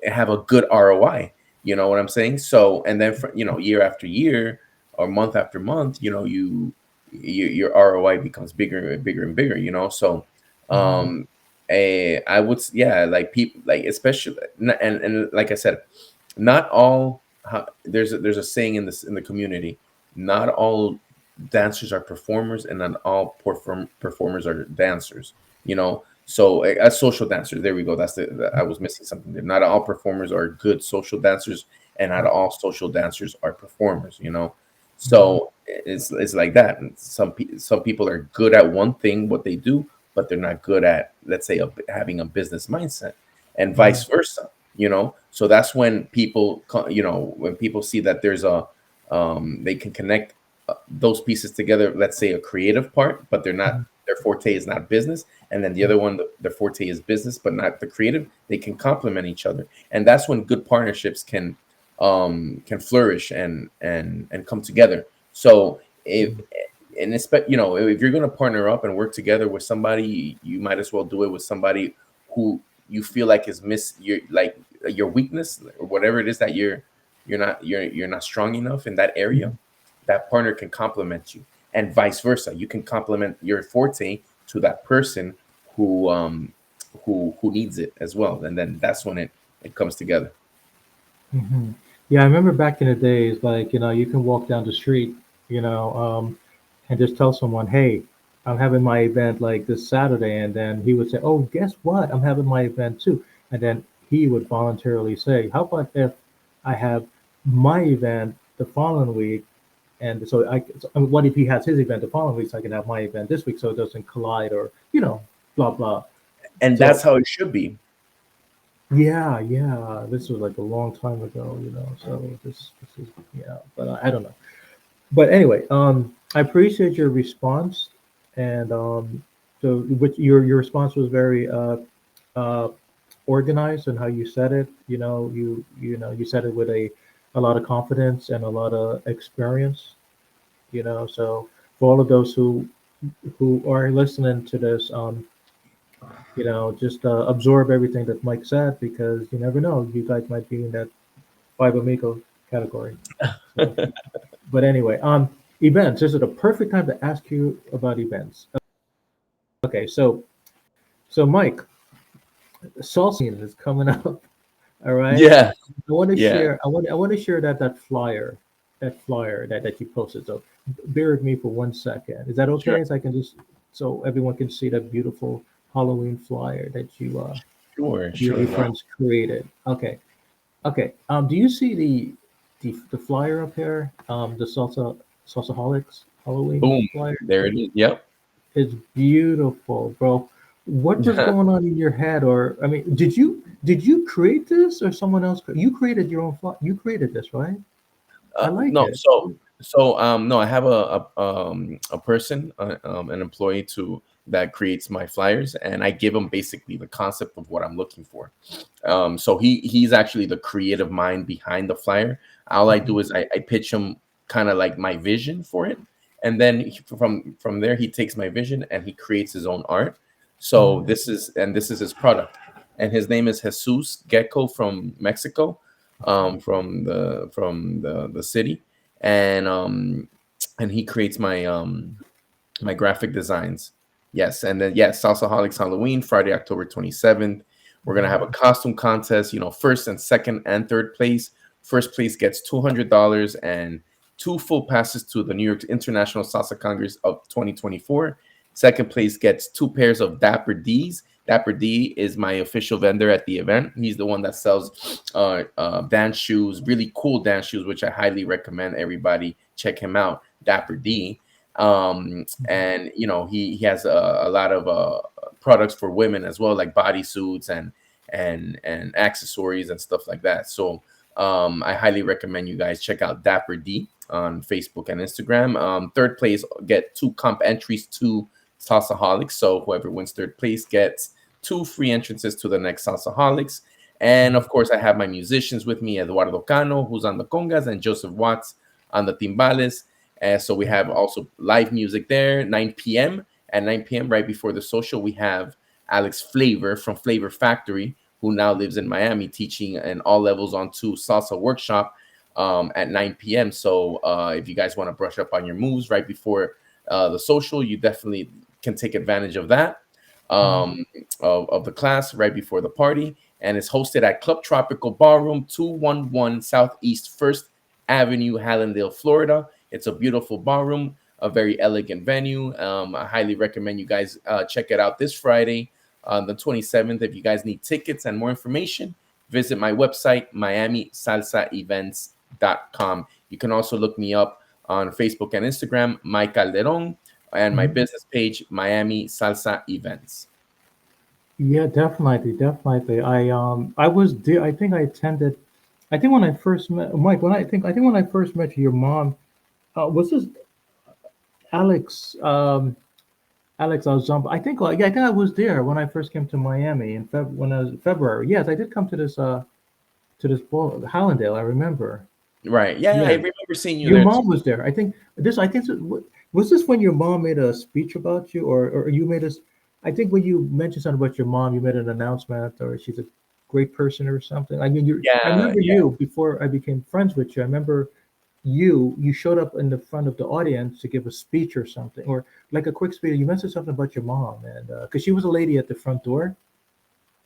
[SPEAKER 2] have a good ROI. You know what I'm saying? So, and then year after year or month after month, your ROI becomes bigger and bigger and bigger. So,
[SPEAKER 1] Mm-hmm.
[SPEAKER 2] um, I would yeah, like people, like, especially, and like I said, not all there's a saying in the community, not all dancers are performers, and not all performers are dancers. So as social dancers, there we go. I was missing something there. Not all performers are good social dancers, and not all social dancers are performers.
[SPEAKER 1] Mm-hmm.
[SPEAKER 2] So it's like that. And some people are good at one thing, what they do, but they're not good at, let's say, having a business mindset, and
[SPEAKER 1] Mm-hmm.
[SPEAKER 2] vice versa. So that's when when people see that there's they can connect those pieces together. Let's say a creative part, but their forte is not business, and then the other one, their forte is business but not the creative. They can complement each other, and that's when good partnerships can flourish and come together. So if and it's, if you're going to partner up and work together with somebody, you might as well do it with somebody who you feel like is your weakness, or whatever it is that you're not strong enough in that area.
[SPEAKER 1] Mm-hmm.
[SPEAKER 2] That partner can complement you, and vice versa. You can complement your forte to that person who needs it as well, and then that's when it comes together.
[SPEAKER 1] Hmm. Yeah, I remember back in the days, like, you can walk down the street, and just tell someone, "Hey, I'm having my event like this Saturday," and then he would say, "Oh, guess what? I'm having my event too." And then he would voluntarily say, "How about if I have my event the following week?" And what if he has his event the following week, so I can have my event this week, so it doesn't collide, or blah blah.
[SPEAKER 2] And that's
[SPEAKER 1] So
[SPEAKER 2] how it should be.
[SPEAKER 1] yeah, yeah, this was like a long time ago, So this is yeah, but I don't know. But anyway, I appreciate your response, and so which your response was very uh organized, and how you said it. You said it with a lot of confidence and a lot of experience. So for all of those who are listening to this, just absorb everything that Mike said, because you never know, you guys might be in that Five Amigo category. So, but anyway, events. This is the perfect time to ask you about events. Okay, so Mike, salsa season is coming up. All right,
[SPEAKER 2] Yeah,
[SPEAKER 1] I want to
[SPEAKER 2] yeah,
[SPEAKER 1] share. I want to share that flyer that you posted. So bear with me for 1 second. Is that
[SPEAKER 2] sure,
[SPEAKER 1] okay? So I can just so everyone can see that beautiful Halloween flyer that
[SPEAKER 2] sure,
[SPEAKER 1] you and
[SPEAKER 2] sure.
[SPEAKER 1] your
[SPEAKER 2] No,
[SPEAKER 1] friends created. Okay. Okay. Do you see the flyer up here? The Salsaholics Halloween
[SPEAKER 2] boom,
[SPEAKER 1] flyer.
[SPEAKER 2] there it is. Yep.
[SPEAKER 1] It's beautiful, bro. What was going on in your head, or I mean, did you create this, or someone else? You created your own flyer. You created this, right? I like
[SPEAKER 2] No,
[SPEAKER 1] it.
[SPEAKER 2] no, I have a person, an employee that creates my flyers, and I give him basically the concept of what I'm looking for. So he's actually the creative mind behind the flyer. All I
[SPEAKER 1] Mhm,
[SPEAKER 2] do is I pitch him kind of like my vision for it, and then from there he takes my vision and he creates his own art. So
[SPEAKER 1] mhm,
[SPEAKER 2] this is his product, and his name is Jesus Gecko from Mexico, from the city, and he creates my graphic designs. Yes, and then yes, Salsaholics Halloween, Friday, October 27th. We're gonna have a costume contest. First and second and third place. First place gets $200 and two full passes to the New York International Salsa Congress of 2024. Second place gets two pairs of Dapper D's. Dapper D is my official vendor at the event. He's the one that sells dance shoes, really cool dance shoes, which I highly recommend everybody check him out. Dapper D, and he has a lot of products for women as well, like bodysuits and accessories and stuff like that. So I highly recommend you guys check out Dapper D on Facebook and Instagram. Third place get two comp entries to Salsaholics. So whoever wins third place gets 2 free entrances to the next Salsaholics. And of course, I have my musicians with me, Eduardo Cano, who's on the congas, and Joseph Watts on the timbales. So we have also live music there, 9 p.m. At 9 p.m., right before the social, we have Alex Flavor from Flavor Factory, who now lives in Miami, teaching in all levels on 2 salsa workshop at 9 p.m. So if you guys want to brush up on your moves right before the social, you definitely can take advantage of that, of the class right before the party. And it's hosted at Club Tropical Ballroom, 211 Southeast 1st Avenue, Hallandale, Florida. It's a beautiful ballroom, a very elegant venue. I highly recommend you guys check it out this Friday, on the 27th. If you guys need tickets and more information, visit my website, miamisalsaevents.com. You can also look me up on Facebook and Instagram, Mike Calderon, and my business page, Miami Salsa Events.
[SPEAKER 1] Yeah, definitely, definitely. I was there. I think I attended. I think when I first met Mike, when I first met your mom, was this Alex? Alex Alzumba. I think. Yeah, I think I was there when I first came to Miami in when I was February. Yes, I did come to this ball, Hallandale. I remember.
[SPEAKER 2] Right. Yeah, I
[SPEAKER 1] Yeah,
[SPEAKER 2] remember seeing you
[SPEAKER 1] your
[SPEAKER 2] there too.
[SPEAKER 1] mom was there. I think this. I think was this when your mom made a speech about you, or you made us. I think when you mentioned something about your mom, you made an announcement, or she's a great person, or something. I mean, you. I
[SPEAKER 2] Yeah,
[SPEAKER 1] remember
[SPEAKER 2] yeah.
[SPEAKER 1] you before I became friends with you. I remember you showed up in the front of the audience to give a speech or something, or like a quick speech. You mentioned something about your mom, and because she was a lady at the front door.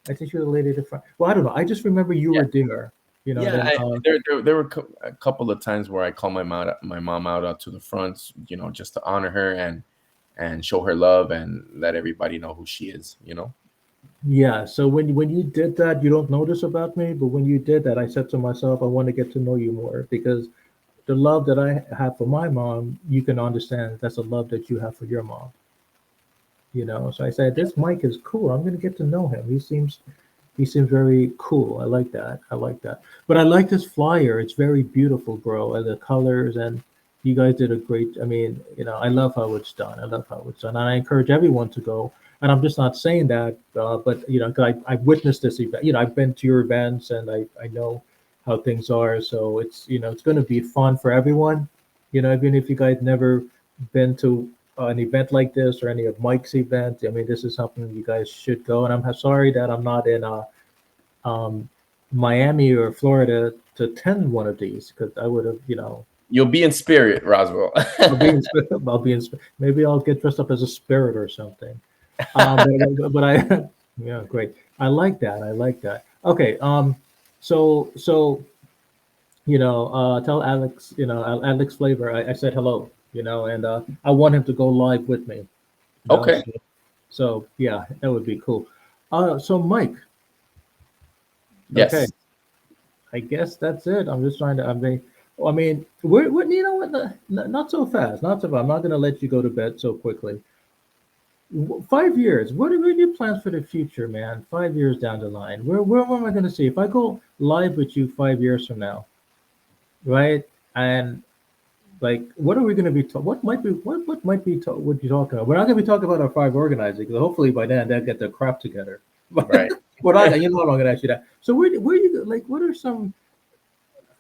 [SPEAKER 1] I think she was a lady at the front. Well, I don't know. I just remember you
[SPEAKER 2] Yeah.
[SPEAKER 1] were there. You know, and
[SPEAKER 2] Yeah,
[SPEAKER 1] then
[SPEAKER 2] there were a couple of times where I call my mom out to the front, just to honor her and show her love and let everybody know who she is.
[SPEAKER 1] yeah. So when you did that, you don't notice about me, but when you did that, I said to myself, I want to get to know you more because the love that I have for my mom, you can understand that's a love that you have for your mom. You know, so I said, this Mike is cool. I'm gonna get to know him. He seems very cool. I like that. I like that. But I like this flyer. It's very beautiful, bro. And the colors and you guys did a great. I mean, I love how it's done. I love how it's done. And I encourage everyone to go. And I'm just not saying that, but 'cause I've witnessed this event. I've been to your events and I know how things are. So it's going to be fun for everyone. Even if you guys never been to an event like this or any of Mike's events, I mean, this is something you guys should go. And I'm sorry that I'm not in um, Miami or Florida to attend one of these because I would have,
[SPEAKER 2] You'll be in spirit, Roswell.
[SPEAKER 1] I'll be in, maybe I'll get dressed up as a spirit or something. But I, yeah, great. I like that. I like that. Okay. So tell Alex, Alex Flavor, I said hello, and I want him to go live with me. You know,
[SPEAKER 2] Okay.
[SPEAKER 1] so, so yeah, that would be cool. So Mike, okay,
[SPEAKER 2] Yes.
[SPEAKER 1] I guess that's it. I'm just trying to. I mean, we're what? Not so fast. Not so fast. I'm not going to let you go to bed so quickly. 5 years. What are your plans for the future, man? 5 years down the line, where am I going to see? If I go live with you 5 years from now, right? And like, what are we going to be? What might be? What you talking about? We're not going to be talking about our five organizing because hopefully by then they'll get their crap together. But
[SPEAKER 2] Right.
[SPEAKER 1] what I, I'm going to ask you that. So where you like? What are some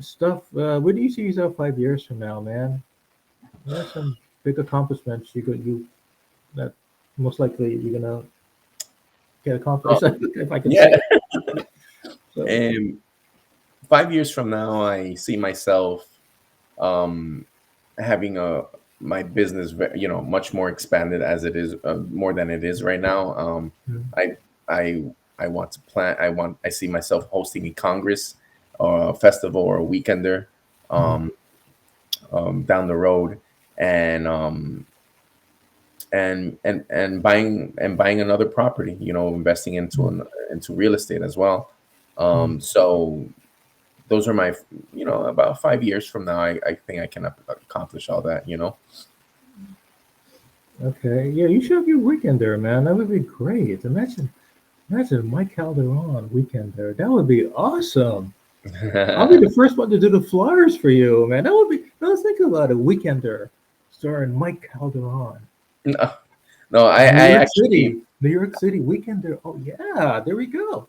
[SPEAKER 1] stuff? Where do you see yourself 5 years from now, man? What are some big accomplishments you that most likely you're gonna get
[SPEAKER 2] Oh,
[SPEAKER 1] accomplished? If I can
[SPEAKER 2] yeah.
[SPEAKER 1] say it. So,
[SPEAKER 2] Um, 5 years from now, I see myself um, having my business, much more expanded as it is, more than it is right now.
[SPEAKER 1] mm,
[SPEAKER 2] I I I want to plan. I see myself hosting a congress or a festival or a weekender
[SPEAKER 1] mm,
[SPEAKER 2] um, down the road, and buying another property. Investing
[SPEAKER 1] mm.
[SPEAKER 2] into real estate as well.
[SPEAKER 1] Mm.
[SPEAKER 2] So those are my, about 5 years from now, I think I can accomplish all that.
[SPEAKER 1] Okay, yeah, you should have your weekend there, man. That would be great. Imagine Mike Calderon weekend there. That would be awesome. I'll be the first one to do the flyers for you, man. That would be. Now let's think about a weekender starring Mike Calderon.
[SPEAKER 2] No, no,
[SPEAKER 1] New
[SPEAKER 2] I
[SPEAKER 1] York
[SPEAKER 2] actually,
[SPEAKER 1] City. New York City weekend there. Oh yeah, there we go.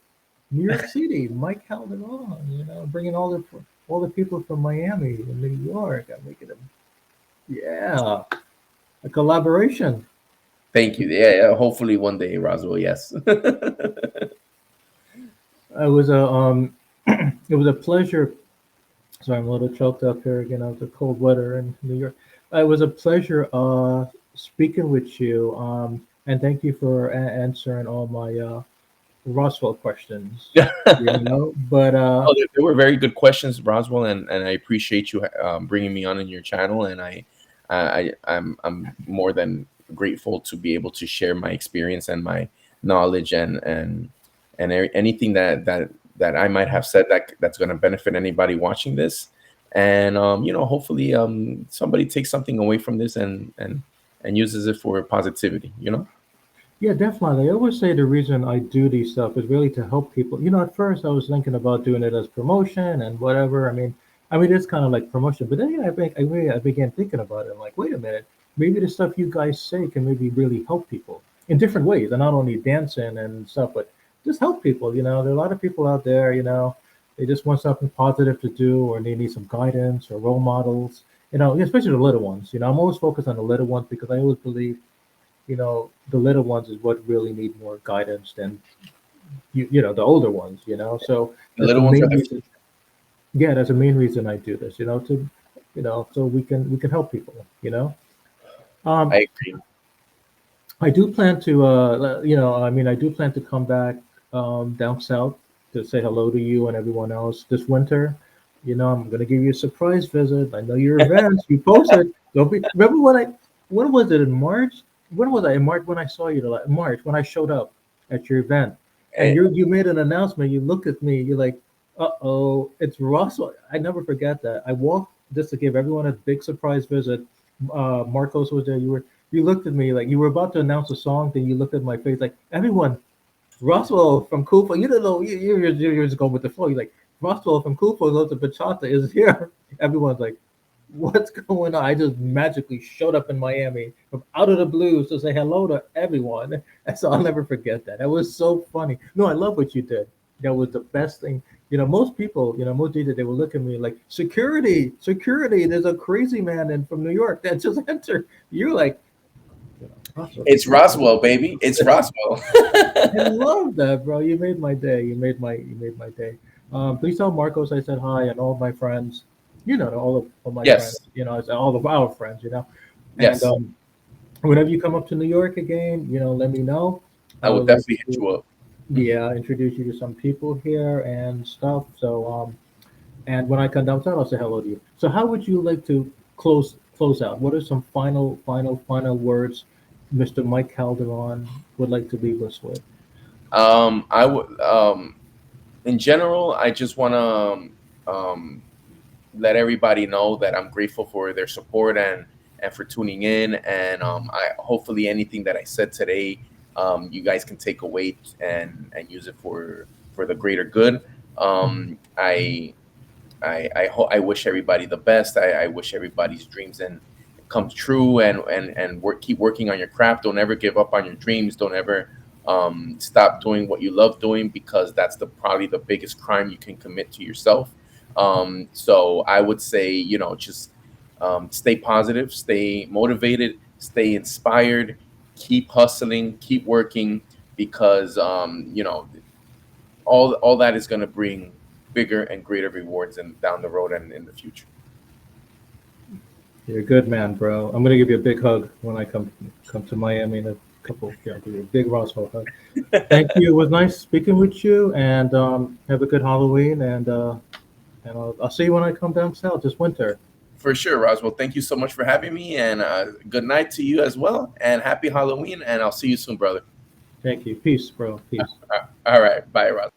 [SPEAKER 1] New York City, Mike Calderon. Bringing all the people from Miami and New York. I'm making them. Yeah, a collaboration.
[SPEAKER 2] Thank you. Yeah, yeah. Hopefully one day, Roswell. Yes.
[SPEAKER 1] It was a it was a pleasure. Sorry, I'm a little choked up here again of the cold weather in New York. It was a pleasure speaking with you. And thank you for answering all my Roswell questions. But
[SPEAKER 2] Oh, there were very good questions, Roswell, and I appreciate you bringing me on in your channel, and I'm more than grateful to be able to share my experience and my knowledge and anything that I might have said that's going to benefit anybody watching this, and hopefully somebody takes something away from this and uses it for positivity.
[SPEAKER 1] yeah, definitely. I always say the reason I do these stuff is really to help people. At first I was thinking about doing it as promotion and whatever. I mean, it's kind of like promotion. But then I began thinking about it. I'm like, wait a minute, maybe the stuff you guys say can maybe really help people in different ways, and not only dancing and stuff, but just help people. There are a lot of people out there. They just want something positive to do, or they need some guidance or role models. Especially the little ones. I'm always focused on the little ones because I always believe the little ones is what really need more guidance than the older ones. So
[SPEAKER 2] The
[SPEAKER 1] that's the
[SPEAKER 2] little ones are
[SPEAKER 1] main
[SPEAKER 2] the
[SPEAKER 1] reason. Yeah, that's the main reason I do this. So we can help people. Um,
[SPEAKER 2] I agree.
[SPEAKER 1] I do plan to, I do plan to come back down south to say hello to you and everyone else this winter. I'm gonna give you a surprise visit. I know your events. You posted. Don't be. Remember when was it in March? When was I in March when I saw you? March when I showed up at your event, and
[SPEAKER 2] Eh,
[SPEAKER 1] you made an announcement. You looked at me. You're like, oh, it's Russell. I never forget that. I walked just to give everyone a big surprise visit. Marcos was there. You looked at me like you were about to announce a song, then you looked at my face like everyone. Roswell from Kufa. You didn't know you're just going with the flow. You're like Roswell from Kufa loves the bachata is here. Everyone's like, what's going on? I just magically showed up in Miami from out of the blues to say hello to everyone. And so I'll never forget that. That was so funny. No, I love what you did. That was the best thing. Most people, most DJs, they will look at me like, security, security. There's a crazy man in from New York that just entered. You're like, Roswell,
[SPEAKER 2] it's Roswell, baby. It's Roswell.
[SPEAKER 1] I love that, bro. You made my day. You made my day. Please tell Marcos I said hi and all of my friends. All of my friends.
[SPEAKER 2] Yes,
[SPEAKER 1] I said all of our friends. And
[SPEAKER 2] yes.
[SPEAKER 1] whenever you come up to New York again, let me know.
[SPEAKER 2] I
[SPEAKER 1] I
[SPEAKER 2] will
[SPEAKER 1] would like
[SPEAKER 2] definitely hit
[SPEAKER 1] to,
[SPEAKER 2] you up.
[SPEAKER 1] yeah, introduce you to some people here and stuff. So, and when I come downtown, I'll say hello to you. So, how would you like to close out? What are some final words, Mr. Mike Calderon would like to leave us with?
[SPEAKER 2] I would, in general, I just want to let everybody know that I'm grateful for their support and for tuning in. And I hopefully anything that I said today, you guys can take away and use it for the greater good. I wish everybody the best. I wish everybody's dreams and come true and keep working on your craft. Don't ever give up on your dreams. Don't ever stop doing what you love doing, because that's probably the biggest crime you can commit to yourself. So I would say, just stay positive, stay motivated, stay inspired, keep hustling, keep working, because all that is going to bring bigger and greater rewards and down the road and in the future.
[SPEAKER 1] You're a good man, bro. I'm gonna give you a big hug when I come to Miami in a couple. Yeah, I'll give you a big Roswell hug. Thank you. It was nice speaking with you, and have a good Halloween. And I'll see you when I come down south this winter.
[SPEAKER 2] For sure, Roswell. Thank you so much for having me, and good night to you as well. And happy Halloween, and I'll see you soon, brother.
[SPEAKER 1] Thank you. Peace, bro. Peace.
[SPEAKER 2] All right, bye, Roswell.